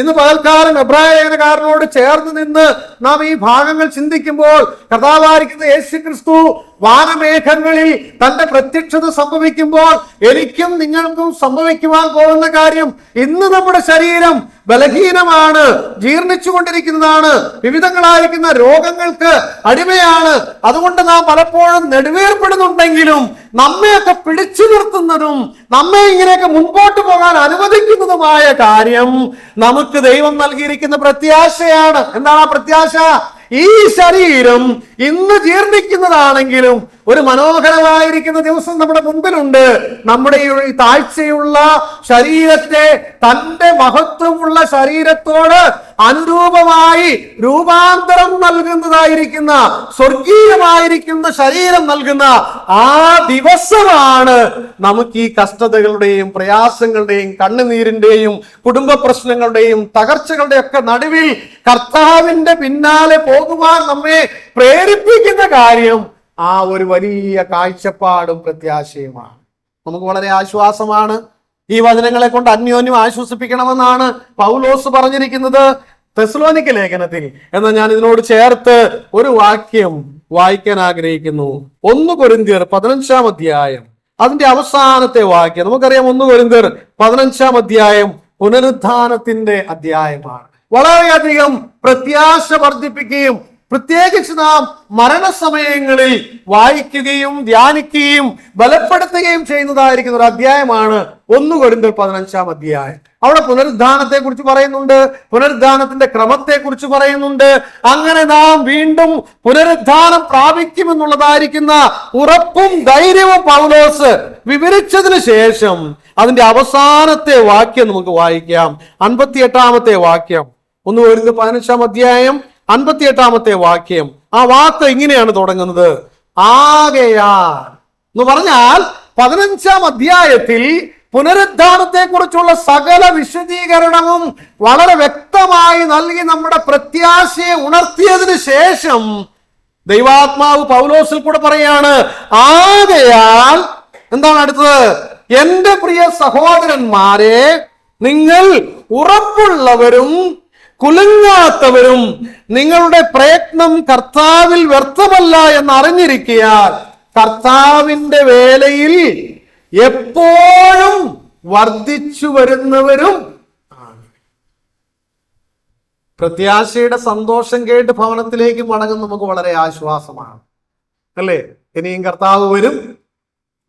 ഇന്ന് പകൽക്കാലം എബ്രായ ലേഖനക്കാരനോട് ചേർന്ന് നിന്ന് നാം ഈ ഭാഗങ്ങൾ ചിന്തിക്കുമ്പോൾ കർത്താവായിരിക്കുന്ന യേശു ക്രിസ്തു വാനമേഘങ്ങളിൽ തന്റെ പ്രത്യക്ഷത സംഭവിക്കുമ്പോൾ എനിക്കും നിങ്ങൾക്കും സംഭവിക്കുവാൻ പോകുന്ന കാര്യം, ഇന്ന് നമ്മുടെ ശരീരം ബലഹീനമാണ്, ജീർണിച്ചുകൊണ്ടിരിക്കുന്നതാണ്, വിവിധങ്ങളായിരിക്കുന്ന രോഗങ്ങൾക്ക് അടിമയാണ്. അതുകൊണ്ട് നാം പലപ്പോഴും നെടുവേർപ്പെടുന്നുണ്ടെങ്കിലും നമ്മയൊക്കെ പിടിച്ചു നിർത്തുന്നതും നമ്മെ ഇങ്ങനെയൊക്കെ മുൻപോട്ട് പോകാൻ അനുവദിക്കുന്നതുമായ കാര്യം നമുക്ക് ദൈവം നൽകിയിരിക്കുന്ന പ്രത്യാശയാണ്. എന്താണ് ആ പ്രത്യാശ? ഈ ശരീരം ഇന്ന് ജീർണിക്കുന്നതാണെങ്കിലും ഒരു മനോഹരമായിരിക്കുന്ന ദിവസം നമ്മുടെ മുൻപിലുണ്ട്. നമ്മുടെ ഈ താഴ്ചയുള്ള ശരീരത്തെ തന്റെ മഹത്വമുള്ള ശരീരത്തോട് അനുരൂപമായി രൂപാന്തരം നൽകുന്നതായിരിക്കുന്ന സ്വർഗീയമായിരിക്കുന്ന ശരീരം നൽകുന്ന ആ ദിവസമാണ് നമുക്ക് ഈ കഷ്ടതകളുടെയും പ്രയാസങ്ങളുടെയും കണ്ണുനീരിന്റെയും കുടുംബ പ്രശ്നങ്ങളുടെയും തകർച്ചകളുടെയും ഒക്കെ നടുവിൽ കർത്താവിന്റെ പിന്നാലെ പോകുവാൻ നമ്മെ പ്രേരിപ്പിക്കുന്ന കാര്യം ആ ഒരു വലിയ കാഴ്ചപ്പാടും പ്രത്യാശയുമാണ്. നമുക്ക് വളരെ ആശ്വാസമാണ്. ഈ വചനങ്ങളെ കൊണ്ട് അന്യോന്യം ആശ്വസിപ്പിക്കണമെന്നാണ് പൗലോസ് പറഞ്ഞിരിക്കുന്നത് തെസ്സലോനിക്ക ലേഖനത്തിൽ. എന്നാൽ ഞാൻ ഇതിനോട് ചേർത്ത് ഒരു വാക്യം വായിക്കാൻ ആഗ്രഹിക്കുന്നു. 1 കൊരിന്ത്യർ 15-ാം അധ്യായം അതിന്റെ അവസാനത്തെ വാക്യം. നമുക്കറിയാം 1 കൊരിന്ത്യർ 15-ാം അധ്യായം പുനരുത്ഥാനത്തിന്റെ അധ്യായമാണ്. വളരെയധികം പ്രത്യാശ വർദ്ധിപ്പിക്കുകയും പ്രത്യേകിച്ച് നാം മരണസമയങ്ങളിൽ വായിക്കുകയും ധ്യാനിക്കുകയും ബലപ്പെടുത്തുകയും ചെയ്യുന്നതായിരിക്കുന്ന ഒരു അധ്യായമാണ് 1 കൊരിന്ത്യർ 15-ാം അധ്യായം. അവിടെ പുനരുദ്ധാനത്തെ കുറിച്ച് പറയുന്നുണ്ട്, പുനരുദ്ധാനത്തിന്റെ ക്രമത്തെ കുറിച്ച് പറയുന്നുണ്ട്. അങ്ങനെ നാം വീണ്ടും പുനരുദ്ധാനം പ്രാപിക്കുമെന്നുള്ളതായിരിക്കുന്ന ഉറപ്പും ധൈര്യവും പൗലോസ് വിവരിച്ചതിന് ശേഷം അതിന്റെ അവസാനത്തെ വാക്യം നമുക്ക് വായിക്കാം. 58-ാമത്തെ വാക്യം, 1 കൊരിന്ത്യർ 15-ാം അധ്യായം 58-ാമത്തെ വാക്യം. ആ വാക്ക് ഇങ്ങനെയാണ് തുടങ്ങുന്നത്, ആകയാൽ എന്ന് പറഞ്ഞാൽ 15-ാം അധ്യായത്തിൽ പുനരുദ്ധാനത്തെ കുറിച്ചുള്ള സകല വിശദീകരണവും വളരെ വ്യക്തമായി നൽകി നമ്മുടെ പ്രത്യാശയെ ഉണർത്തിയതിനു ശേഷം ദൈവാത്മാവ് പൗലോസിൽ കൂടെ പറയാണ്, ആകയാൽ എന്താണ് അടുത്തത്? എന്റെ പ്രിയ സഹോദരന്മാരെ, നിങ്ങൾ ഉറപ്പുള്ളവരും കുലുങ്ങാത്തവരും നിങ്ങളുടെ പ്രയത്നം കർത്താവിൽ വ്യർത്ഥമല്ല എന്ന് അറിഞ്ഞിരിക്കയാൽ കർത്താവിന്റെ വേലയിൽ എപ്പോഴും വർദ്ധിച്ചു വരുന്നവരും ആണ്. പ്രത്യാശയുടെ സന്തോഷം കേട്ട് ഭവനത്തിലേക്ക് മടങ്ങും നമുക്ക് വളരെ ആശ്വാസമാണ്, അല്ലേ? ഇനിയും കർത്താവ് വരും,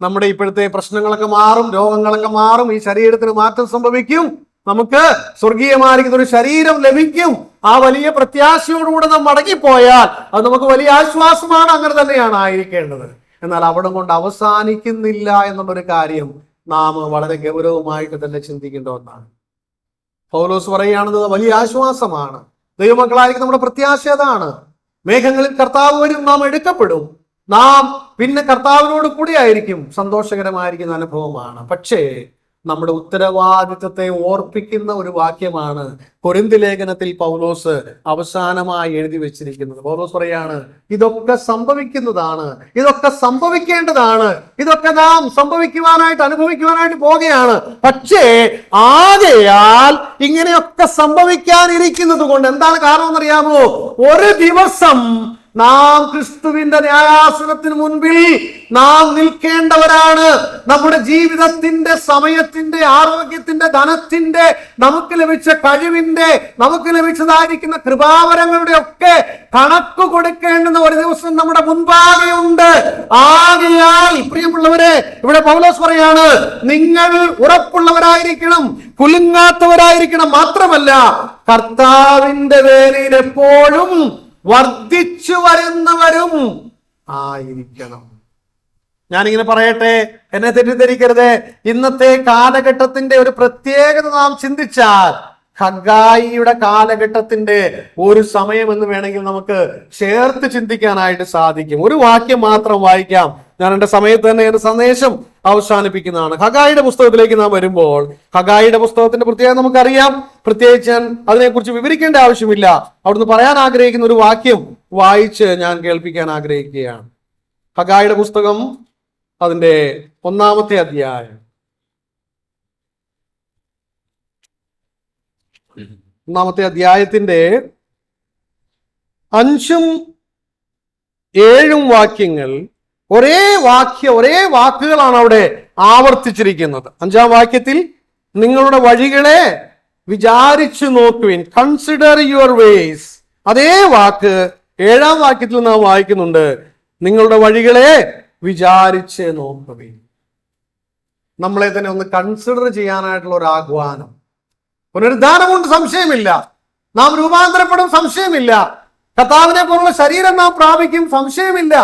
നമ്മുടെ ഇപ്പോഴത്തെ പ്രശ്നങ്ങളൊക്കെ മാറും, രോഗങ്ങളൊക്കെ മാറും, ഈ ശരീരത്തിന് മാറ്റം സംഭവിക്കും, നമുക്ക് സ്വർഗീയമായിരിക്കുന്ന ഒരു ശരീരം ലഭിക്കും. ആ വലിയ പ്രത്യാശയോടുകൂടെ നാം മടങ്ങിപ്പോയാൽ അത് നമുക്ക് വലിയ ആശ്വാസമാണ്. അങ്ങനെ തന്നെയാണ് ആയിരിക്കേണ്ടത്. എന്നാൽ അവിടെ കൊണ്ട് അവസാനിക്കുന്നില്ല എന്നുള്ളൊരു കാര്യം നാം വളരെ ഗൗരവമായിട്ട് തന്നെ ചിന്തിക്കേണ്ട ഒന്നാണ്. പൗലോസ് പറയുകയാണത് വലിയ ആശ്വാസമാണ്. ദൈവമക്കളായിരിക്കും നമ്മുടെ പ്രത്യാശ അതാണ്. മേഘങ്ങളിൽ കർത്താവ് വരും, നാം എടുക്കപ്പെടും, നാം പിന്നെ കർത്താവിനോട് കൂടിയായിരിക്കും. സന്തോഷകരമായിരിക്കുന്ന അനുഭവമാണ്. പക്ഷേ നമ്മുടെ ഉത്തരവാദിത്വത്തെ ഓർപ്പിക്കുന്ന ഒരു വാക്യമാണ് കൊരിന്ത്യ ലേഖനത്തിൽ പൗലോസ് അവസാനമായി എഴുതി വെച്ചിരിക്കുന്നത്. പൗലോസ് പറയാണ്, ഇതൊക്കെ സംഭവിക്കുന്നതാണ്, ഇതൊക്കെ സംഭവിക്കേണ്ടതാണ്, ഇതൊക്കെ നാം സംഭവിക്കുവാനായിട്ട് അനുഭവിക്കുവാനായിട്ട് പോകുകയാണ്. പക്ഷേ ആകയാൽ ഇങ്ങനെയൊക്കെ സംഭവിക്കാനിരിക്കുന്നത് കൊണ്ട് എന്താണ് കാരണം എന്നറിയാമോ? ഒരു ദിവസം നാം ക്രിസ്തുവിന്റെ ന്യായാസനത്തിന് മുൻപിൽ നാം നിൽക്കേണ്ടവരാണ്. നമ്മുടെ ജീവിതത്തിന്റെ, സമയത്തിന്റെ, ആരോഗ്യത്തിന്റെ, ധനത്തിന്റെ, നമുക്ക് ലഭിച്ച കഴിവിന്റെ, നമുക്ക് ലഭിച്ചതായിരിക്കുന്ന കൃപാവരങ്ങളുടെ ഒക്കെ കണക്ക് കൊടുക്കേണ്ടുന്ന ഒരു ദിവസം നമ്മുടെ മുൻപാകെ ഉണ്ട്. ആകയാൽ പ്രിയമുള്ളവരെ, ഇവിടെ പൗലോസ് പറയാണ്, നിങ്ങൾ ഉറപ്പുള്ളവരായിരിക്കണം, കുലുങ്ങാത്തവരായിരിക്കണം. മാത്രമല്ല കർത്താവിന്റെ വേലയിൽ എപ്പോഴും വർദ്ധിച്ചു വരുന്നവരും ആയിരിക്കണം. ഞാനിങ്ങനെ പറയട്ടെ, എന്നെ തെറ്റിദ്ധരിക്കരുത്. ഇന്നത്തെ കാലഘട്ടത്തിന്റെ ഒരു പ്രത്യേകത നാം ചിന്തിച്ചാൽ ഹഗ്ഗായിയുടെ കാലഘട്ടത്തിന്റെ ഒരു സമയം എന്ന് വേണമെങ്കിൽ നമുക്ക് ചേർത്ത് ചിന്തിക്കാനായിട്ട് സാധിക്കും. ഒരു വാക്യം മാത്രം വായിക്കാം. ഞാൻ എൻ്റെ സമയത്ത് തന്നെ എന്റെ സന്ദേശം അവസാനിപ്പിക്കുന്നതാണ്. ഹഗ്ഗായിയുടെ പുസ്തകത്തിലേക്ക് നാം വരുമ്പോൾ, ഹഗ്ഗായിയുടെ പുസ്തകത്തിന്റെ പ്രത്യേകത നമുക്കറിയാം. പ്രത്യേകിച്ച് ഞാൻ അതിനെക്കുറിച്ച് വിവരിക്കേണ്ട ആവശ്യമില്ല. അവിടുന്ന് പറയാൻ ആഗ്രഹിക്കുന്ന ഒരു വാക്യം വായിച്ച് ഞാൻ കേൾപ്പിക്കാൻ ആഗ്രഹിക്കുകയാണ്. ഹഗ്ഗായിയുടെ പുസ്തകം അതിന്റെ 1-ാമത്തെ അധ്യായം. 1-ാമത്തെ അധ്യായത്തിന്റെ 5ഉം 7ഉം വാക്യങ്ങൾ ഒരേ വാക്കുകളാണ് അവിടെ ആവർത്തിച്ചിരിക്കുന്നത്. 5-ാം വാക്യത്തിൽ നിങ്ങളുടെ വഴികളെ വിചാരിച്ചു നോക്കുവിൻ, കൺസിഡർ യുവർ വേസ്. അതേ വാക്ക് 7-ാം വാക്യത്തിൽ നാം വായിക്കുന്നുണ്ട്, നിങ്ങളുടെ വഴികളെ വിചാരിച്ച് നോക്കുവിൻ. നമ്മളെ തന്നെ ഒന്ന് കൺസിഡർ ചെയ്യാനായിട്ടുള്ള ഒരു ആഹ്വാനം. പുനരുദ്ധാനമുണ്ട്, സംശയമില്ല. നാം രൂപാന്തരപ്പെടും, സംശയമില്ല. കർത്താവിനെ പോലുള്ള ശരീരം നാം പ്രാപിക്കും, സംശയമില്ല.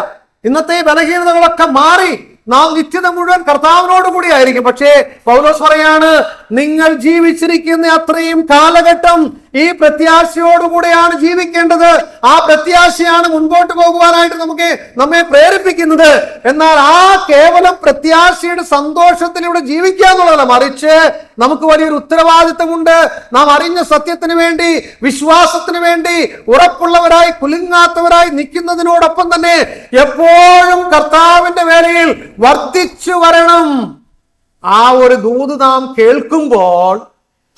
ഇന്നത്തെ ബലഹീനതകളൊക്കെ മാറി നാം നിത്യത മുഴുവൻ കർത്താവിനോട് കൂടി ആയിരിക്കും. പക്ഷേ പൗലോസ് പറയാണ്, നിങ്ങൾ ജീവിച്ചിരിക്കുന്ന അത്രയും കാലഘട്ടം ഈ പ്രത്യാശയോടുകൂടെയാണ് ജീവിക്കേണ്ടത്. ആ പ്രത്യാശയാണ് മുൻപോട്ട് പോകുവാനായിട്ട് നമ്മെ പ്രേരിപ്പിക്കുന്നത്. എന്നാൽ ആ കേവലം പ്രത്യാശയുടെ സന്തോഷത്തിലൂടെ ജീവിക്കുക എന്നുള്ളതല്ല, മറിച്ച് നമുക്ക് വലിയൊരു ഉത്തരവാദിത്തമുണ്ട്. നാം അറിഞ്ഞ സത്യത്തിന് വേണ്ടി, വിശ്വാസത്തിന് വേണ്ടി ഉറപ്പുള്ളവരായി, കുലുങ്ങാത്തവരായി നിൽക്കുന്നതിനോടൊപ്പം തന്നെ എപ്പോഴും കർത്താവിന്റെ വേലയിൽ വർദ്ധിച്ചു വരണം. ആ ഒരു ദൂത് നാം കേൾക്കുമ്പോൾ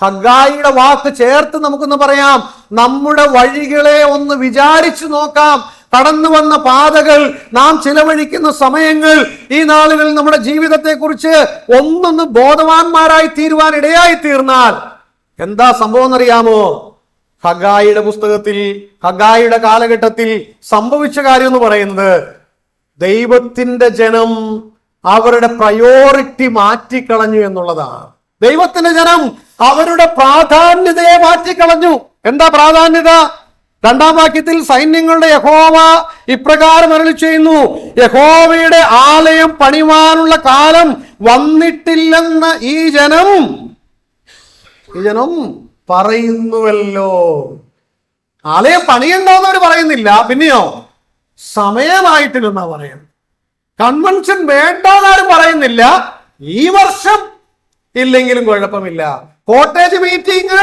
ഹഗ്ഗായിയുടെ വാക്ക് ചേർത്ത് നമുക്കൊന്ന് പറയാം, നമ്മുടെ വഴികളെ ഒന്ന് വിചാരിച്ചു നോക്കാം. കടന്നു വന്ന പാതകൾ, നാം ചിലവഴിക്കുന്ന സമയങ്ങൾ, ഈ നാളുകളിൽ നമ്മുടെ ജീവിതത്തെക്കുറിച്ച് ഒന്നൊന്ന് ബോധവാന്മാരായി തീരുവാൻ ഇടയായി തീർന്നാൽ എന്താ സംഭവം എന്നറിയാമോ? ഹഗ്ഗായിയുടെ പുസ്തകത്തിൽ, ഹഗ്ഗായിയുടെ കാലഘട്ടത്തിൽ സംഭവിച്ച കാര്യം എന്ന് പറയുന്നത്, ദൈവത്തിന്റെ ജനം അവരുടെ പ്രയോറിറ്റി മാറ്റിക്കളഞ്ഞു എന്നുള്ളതാണ്. ദൈവത്തിന്റെ ജനം അവരുടെ പ്രാധാന്യതയെ മാറ്റിക്കളഞ്ഞു. എന്താ പ്രാധാന്യത? 2-ാം വാക്യത്തിൽ സൈന്യങ്ങളുടെ യഹോവ ഇപ്രകാരം അരുളി ചെയ്യുന്നു, യഹോവയുടെ ആലയം പണിവാനുള്ള കാലം വന്നിട്ടില്ലെന്ന് ഈ ജനം പറയുന്നുവല്ലോ. ആലയം പണിയുണ്ടോന്ന് അവർ പറയുന്നില്ല. പിന്നെയോ സമയമായിട്ടില്ലെന്നാ പറയുന്നത്. കൺവെൻഷൻ വേണ്ടെന്നാരും പറയുന്നില്ല. ഈ വർഷം ഇല്ലെങ്കിലും കുഴപ്പമില്ല. കോട്ടേജ് മീറ്റിംഗ്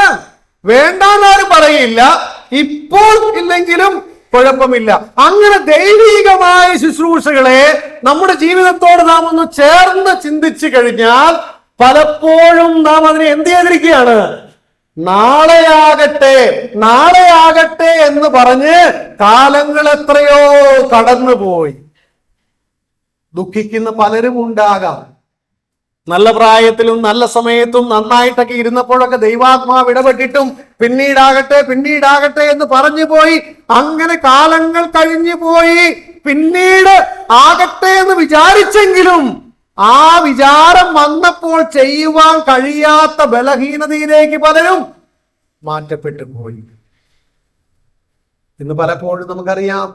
വേണ്ടെന്നാരും പറയില്ല. ഇപ്പോൾ ഇല്ലെങ്കിലും കുഴപ്പമില്ല. അങ്ങനെ ദൈവികമായ ശുശ്രൂഷകളെ നമ്മുടെ ജീവിതത്തോട് നാം ഒന്ന് ചേർന്ന് ചിന്തിച്ചു കഴിഞ്ഞാൽ പലപ്പോഴും നാം അതിനെ എന്ത് ചെയ്തിരിക്കുകയാണ്? നാളെയാകട്ടെ എന്ന് പറഞ്ഞ് കാലങ്ങൾ എത്രയോ കടന്നുപോയി. ദുഃഖിക്കുന്ന പലരും ഉണ്ടാകാം. നല്ല പ്രായത്തിലും നല്ല സമയത്തും നന്നായിട്ടൊക്കെ ഇരുന്നപ്പോഴൊക്കെ ദൈവാത്മാവ് ഇടപെട്ടിട്ടും പിന്നീടാകട്ടെ എന്ന് പറഞ്ഞു പോയി. അങ്ങനെ കാലങ്ങൾ കഴിഞ്ഞു പോയി. പിന്നീട് ആകട്ടെ എന്ന് വിചാരിച്ചെങ്കിലും ആ വിചാരം വന്നപ്പോൾ ചെയ്യുവാൻ കഴിയാത്ത ബലഹീനതയിലേക്ക് പലരും മാറ്റപ്പെട്ടു പോയി. ഇന്ന് പലപ്പോഴും നമുക്കറിയാം,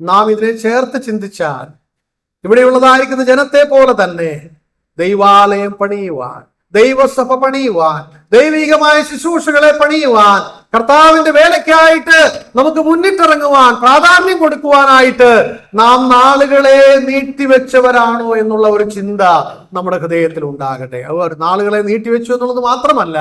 നാം ഇതിനെ ചേർത്ത് ചിന്തിച്ചാൽ ഇവിടെയുള്ളതായിരിക്കുന്ന ജനത്തെ പോലെ തന്നെ ദൈവാലയം പണിയുവാൻ, ദൈവസഭ പണിയുവാൻ, ദൈവികമായ ശുശ്രൂഷകളെ പണിയുവാൻ, കർത്താവിന്റെ വേലയ്ക്കായിട്ട് നമുക്ക് മുന്നിട്ടിറങ്ങുവാൻ, പ്രാധാന്യം കൊടുക്കുവാനായിട്ട് നാം നാളുകളെ നീട്ടിവെച്ചവരാണോ എന്നുള്ള ഒരു ചിന്ത നമ്മുടെ ഹൃദയത്തിൽ ഉണ്ടാകട്ടെ. അവർ നാളുകളെ നീട്ടിവെച്ചു എന്നുള്ളത് മാത്രമല്ല,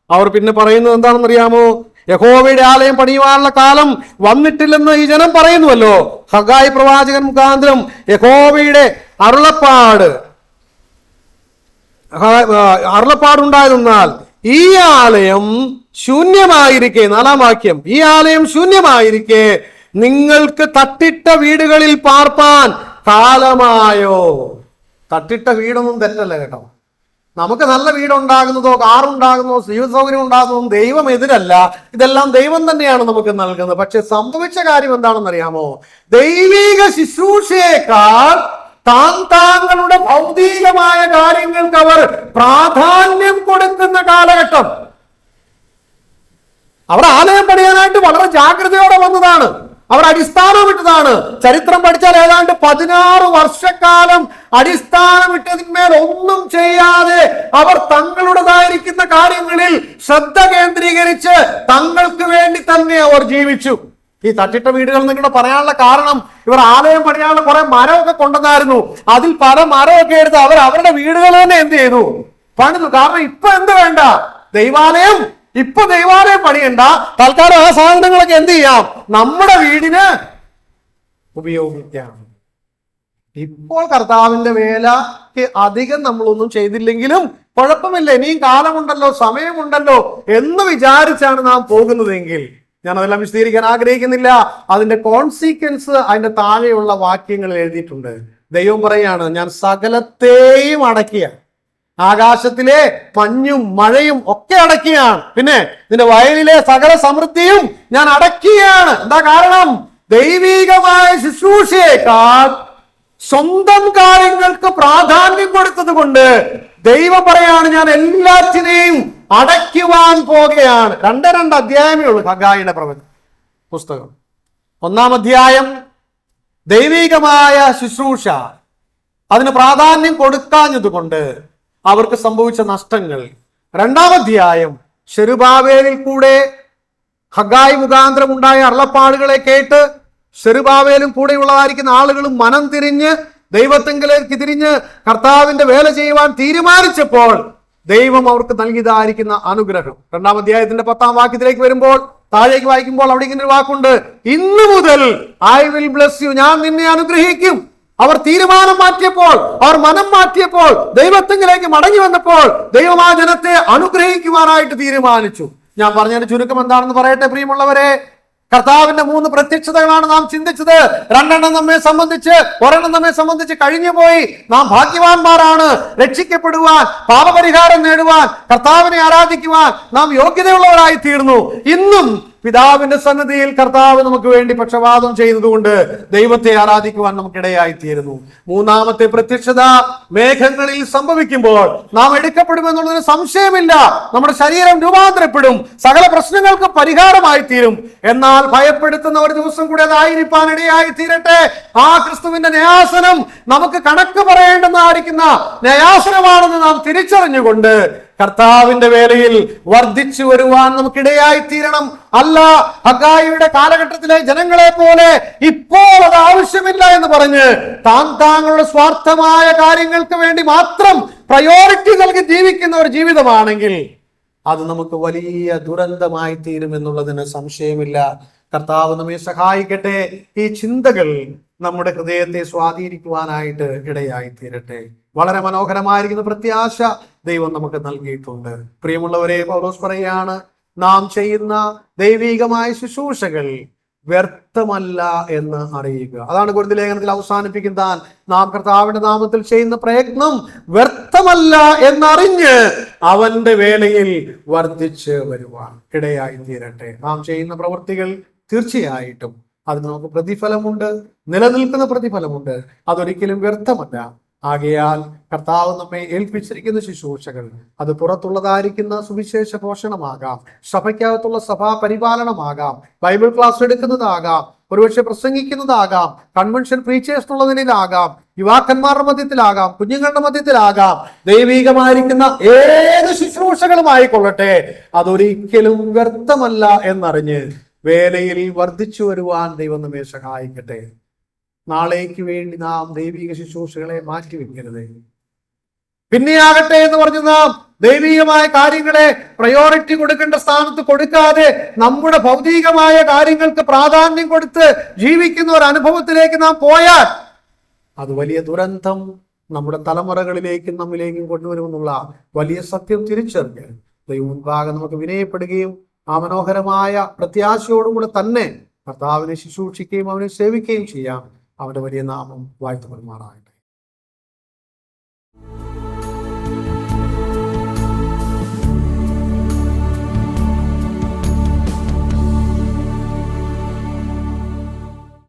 അവർ പിന്നെ പറയുന്നത് എന്താണെന്നറിയാമോ? യഹോവയുടെ ആലയം പണിയുവാനുള്ള കാലം വന്നിട്ടില്ലെന്ന് ഈ ജനം പറയുന്നുവല്ലോ. ഹഗ്ഗായി പ്രവാചകൻ മുഖാന്തരം യഹോവയുടെ അരുളപ്പാടുണ്ടായിരുന്നാൽ ഈ ആലയം ശൂന്യമായിരിക്കെ, 4-ാം വാക്യം, ഈ ആലയം ശൂന്യമായിരിക്കെ നിങ്ങൾക്ക് തട്ടിട്ട വീടുകളിൽ പാർപ്പാൻ കാലമായോ. തട്ടിട്ട വീടൊന്നും തെറ്റല്ല കേട്ടോ. നമുക്ക് നല്ല വീടുണ്ടാകുന്നതോ കാറുണ്ടാകുന്നതോ ജീവിത സൗകര്യം ഉണ്ടാകുന്നതും ദൈവം എതിരല്ല. ഇതെല്ലാം ദൈവം തന്നെയാണ് നമുക്ക് നൽകുന്നത്. പക്ഷെ സംഭവിച്ച കാര്യം എന്താണെന്ന് അറിയാമോ? ദൈവിക ശുശ്രൂഷയേക്കാൾ താങ്കളുടെ ഭൗതികമായ കാര്യങ്ങൾക്ക് അവർ പ്രാധാന്യം കൊടുക്കുന്ന കാലഘട്ടം. അവർ ആലയം പണിയാനായിട്ട് വളരെ ജാഗ്രതയോടെ വന്നതാണ്. അവർ അടിസ്ഥാനമിട്ടതാണ്. ചരിത്രം പഠിച്ചാൽ ഏതാണ്ട് 16 വർഷക്കാലം അടിസ്ഥാനമിട്ടതിന്മേൽ ഒന്നും ചെയ്യാതെ അവർ തങ്ങളുടേതായിരിക്കുന്ന കാര്യങ്ങളിൽ ശ്രദ്ധ കേന്ദ്രീകരിച്ച് തങ്ങൾക്ക് വേണ്ടി തന്നെ അവർ ജീവിച്ചു. ഈ തട്ടിട്ട വീടുകൾ നിങ്ങളുടെ പറയാനുള്ള കാരണം, ഇവർ ആലയം പണിയാനുള്ള കുറെ മരമൊക്കെ കൊണ്ടുവന്നായിരുന്നു. അതിൽ പല മരമൊക്കെ എടുത്ത് അവർ അവരുടെ വീടുകൾ തന്നെ എന്ത് ചെയ്തു? പണിതു. കാരണം ഇപ്പൊ എന്ത് വേണ്ട? ദൈവാലയം പണിയണ്ട. തൽക്കാലം ആ സാധനങ്ങളൊക്കെ എന്ത് ചെയ്യാം? നമ്മുടെ വീടിന് ഉപയോഗിക്കാം. ഇപ്പോൾ കർത്താവിന്റെ വേലയ്ക്ക് അധികം നമ്മളൊന്നും ചെയ്തില്ലെങ്കിലും കുഴപ്പമില്ല, ഇനിയും കാലമുണ്ടല്ലോ, സമയമുണ്ടല്ലോ എന്ന് വിചാരിച്ചാണ് നാം പോകുന്നതെങ്കിൽ, ഞാൻ അതെല്ലാം വിശദീകരിക്കാൻ ആഗ്രഹിക്കുന്നില്ല. അതിന്റെ കോൺസിക്വൻസ് അതിന്റെ താഴെയുള്ള വാക്യങ്ങളിൽ എഴുതിയിട്ടുണ്ട്. ദൈവം പറയാണ്, ഞാൻ സകലത്തെയും അടക്കിയ, ആകാശത്തിലെ മഞ്ഞും മഴയും ഒക്കെ അടക്കിയാണ്, പിന്നെ നിന്റെ വയലിലെ സകല സമൃദ്ധിയും ഞാൻ അടക്കിയാണ്. എന്താ കാരണം? ദൈവികമായ ശുശ്രൂഷയേക്കാൾ സ്വന്തം കാര്യങ്ങൾക്ക് പ്രാധാന്യം കൊടുത്തത് കൊണ്ട് ദൈവം പറയാണ്, ഞാൻ എല്ലാറ്റിനെയും അടയ്ക്കുവാൻ പോകുകയാണ്. 2 അധ്യായമേ ഉള്ളൂ ഹഗ്ഗായിയുടെ പുസ്തകം. 1-ാം അധ്യായം ദൈവികമായ ശുശ്രൂഷ, അതിന് പ്രാധാന്യം കൊടുക്കാഞ്ഞത് കൊണ്ട് അവർക്ക് സംഭവിച്ച നഷ്ടങ്ങൾ. 2-ാം അധ്യായം സെരുബാബേലിൽ കൂടെ ഹഗ്ഗായി മുഖാന്തരം ഉണ്ടായ അരുളപ്പാടുകളെ കേട്ട് സെരുബാബേലും കൂടെയുള്ളതായിരിക്കുന്ന ആളുകളും മനം തിരിഞ്ഞ് ദൈവത്തെങ്കിലേക്ക് തിരിഞ്ഞ് കർത്താവിന്റെ വേല ചെയ്യുവാൻ തീരുമാനിച്ചപ്പോൾ ദൈവം അവർക്ക് നൽകിയതായിരിക്കുന്ന അനുഗ്രഹം. 2-ാം അധ്യായത്തിന്റെ 10-ാം വാക്യത്തിലേക്ക് വരുമ്പോൾ, താഴേക്ക് വായിക്കുമ്പോൾ അവിടെ ഇങ്ങനെ ഒരു വാക്കുണ്ട്, ഇന്നു മുതൽ ഐ വിൽ ബ്ലെസ് യു, ഞാൻ നിന്നെ അനുഗ്രഹിക്കും. അവർ തീരുമാനം മാറ്റിയപ്പോൾ, അവർ മനം മാറ്റിയപ്പോൾ, ദൈവത്തെങ്കിലേക്ക് മടങ്ങി വന്നപ്പോൾ ദൈവം ആ ജനത്തെ അനുഗ്രഹിക്കുവാനായിട്ട് തീരുമാനിച്ചു. ഞാൻ പറഞ്ഞതിന്റെ ചുരുക്കം എന്താണെന്ന് പറയട്ടെ പ്രിയമുള്ളവരെ. കർത്താവിന്റെ 3 പ്രത്യക്ഷതകളാണ് നാം ചിന്തിച്ചത്. 2 നമ്മെ സംബന്ധിച്ച്, 1 നമ്മെ സംബന്ധിച്ച് കഴിഞ്ഞു പോയി. നാം ഭാഗ്യവാന്മാരാണ്. രക്ഷിക്കപ്പെടുവാൻ, പാപപരിഹാരം നേടുവാൻ, കർത്താവിനെ ആരാധിക്കുവാൻ നാം യോഗ്യതയുള്ളവരായി തീർന്നു. ഇന്നും പിതാവിന്റെ സന്നിധിയിൽ കർത്താവ് നമുക്ക് വേണ്ടി പക്ഷപാതം ചെയ്തതുകൊണ്ട് ദൈവത്തെ ആരാധിക്കുവാൻ നമുക്കിടയായി തീരുന്നു. 3-ാമത്തെ പ്രത്യക്ഷത മേഘങ്ങളിൽ സംഭവിക്കുമ്പോൾ നാം എടുക്കപ്പെടുമെന്നുള്ളതിന് സംശയമില്ല. നമ്മുടെ ശരീരം രൂപാന്തരപ്പെടും, സകല പ്രശ്നങ്ങൾക്ക് പരിഹാരമായി തീരും. എന്നാൽ ഭയപ്പെടുത്തുന്ന ഒരു ദിവസം കൂടെ അതായിരിക്കാൻ ഇടയായി തീരട്ടെ. ആ ക്രിസ്തുവിന്റെ ന്യായാസനം നമുക്ക് കണക്ക് പറയേണ്ടെന്നായിരിക്കുന്ന ന്യായാസനമാണെന്ന് നാം തിരിച്ചറിഞ്ഞുകൊണ്ട് കർത്താവിന്റെ വേലയിൽ വർദ്ധിച്ചു വരുവാൻ നമുക്കിടയായി തീരണം. അല്ല ഹഗ്ഗായിയുടെ കാലഘട്ടത്തിലെ ജനങ്ങളെ പോലെ ഇപ്പോൾ അത് ആവശ്യമില്ല എന്ന് പറഞ്ഞ് താങ്കളുടെ സ്വാർത്ഥമായ കാര്യങ്ങൾക്ക് വേണ്ടി മാത്രം പ്രയോറിറ്റി നൽകി ജീവിക്കുന്ന ഒരു ജീവിതമാണെങ്കിൽ അത് നമുക്ക് വലിയ ദുരന്തമായി തീരുമെന്നുള്ളതിന് സംശയമില്ല. കർത്താവ് നമ്മെ സഹായിക്കട്ടെ. ഈ ചിന്തകൾ നമ്മുടെ ഹൃദയത്തെ സ്വാധീനിക്കുവാനായിട്ട് ഇടയായി തീരട്ടെ. വളരെ മനോഹരമായിരിക്കുന്ന പ്രത്യാശ ദൈവം നമുക്ക് നൽകിയിട്ടുണ്ട്. പ്രിയമുള്ളവരെ, പൗലോസ് പറയാണ്, നാം ചെയ്യുന്ന ദൈവികമായ ശുശ്രൂഷകൾ വ്യർത്ഥമല്ല എന്ന് അറിയുക. അതാണ് കൊരിന്ത്യർ ലേഖനത്തിൽ അവസാനിപ്പിക്കുന്ന, നാം കർത്താവിന്റെ നാമത്തിൽ ചെയ്യുന്ന പ്രയത്നം വ്യർത്ഥമല്ല എന്നറിഞ്ഞ് അവന്റെ വേലയിൽ വർദ്ധിച്ച് വരുവാൻ ഇടയായി തീരട്ടെ. നാം ചെയ്യുന്ന പ്രവൃത്തികൾ തീർച്ചയായിട്ടും അതിന് നമുക്ക് പ്രതിഫലമുണ്ട്, നിലനിൽക്കുന്ന പ്രതിഫലമുണ്ട്. അതൊരിക്കലും വ്യർത്ഥമല്ല. ആകയാൽ കർത്താവ് നമ്മെ ഏൽപ്പിച്ചിരിക്കുന്ന ശുശ്രൂഷകൾ അത് പുറത്തുള്ളതായിരിക്കുന്ന സുവിശേഷ പോഷണമാകാം, സഭയ്ക്കകത്തുള്ള സഭാ പരിപാലനമാകാം, ബൈബിൾ ക്ലാസ് എടുക്കുന്നതാകാം, ഒരുപക്ഷെ പ്രസംഗിക്കുന്നതാകാം, കൺവെൻഷൻ പ്രീച്ചേഴ്സ് എന്നുള്ള നിലയിലാകാം, യുവാക്കന്മാരുടെ മധ്യത്തിലാകാം, കുഞ്ഞുങ്ങളുടെ മധ്യത്തിലാകാം, ദൈവികമായിരിക്കുന്ന ഏത് ശുശ്രൂഷകളുമായിക്കൊള്ളട്ടെ അതൊരിക്കലും വ്യർത്ഥമല്ല എന്നറിഞ്ഞ് വേലയിൽ വർദ്ധിച്ചു വരുവാൻ ദൈവം നമ്മെ സഹായിക്കട്ടെ. നാളേക്ക് വേണ്ടി നാം ദൈവിക ശുശ്രൂഷകളെ മാറ്റിവെക്കരുത്. പിന്നെയാകട്ടെ എന്ന് പറഞ്ഞു നാം ദൈവികമായ കാര്യങ്ങളെ പ്രയോറിറ്റി കൊടുക്കേണ്ട സ്ഥാനത്ത് കൊടുക്കാതെ നമ്മുടെ ഭൗതികമായ കാര്യങ്ങൾക്ക് പ്രാധാന്യം കൊടുത്ത് ജീവിക്കുന്ന ഒരു അനുഭവത്തിലേക്ക് നാം പോയാൽ അത് വലിയ ദുരന്തം നമ്മുടെ തലമുറകളിലേക്കും നമ്മിലേക്കും കൊണ്ടുവരുമെന്നുള്ള വലിയ സത്യം തിരിച്ചറിഞ്ഞ് ദൈവം മുൻപാകെ നമുക്ക് വിനയപ്പെടുകയും ആ മനോഹരമായ പ്രത്യാശയോടുകൂടെ തന്നെ കർത്താവിനെ ശുശ്രൂഷിക്കുകയും അവനെ സേവിക്കുകയും ചെയ്യാം. അവന്റെ വലിയ നാമം വാഴ്ത്തപ്പെടുമാറാകട്ടെ.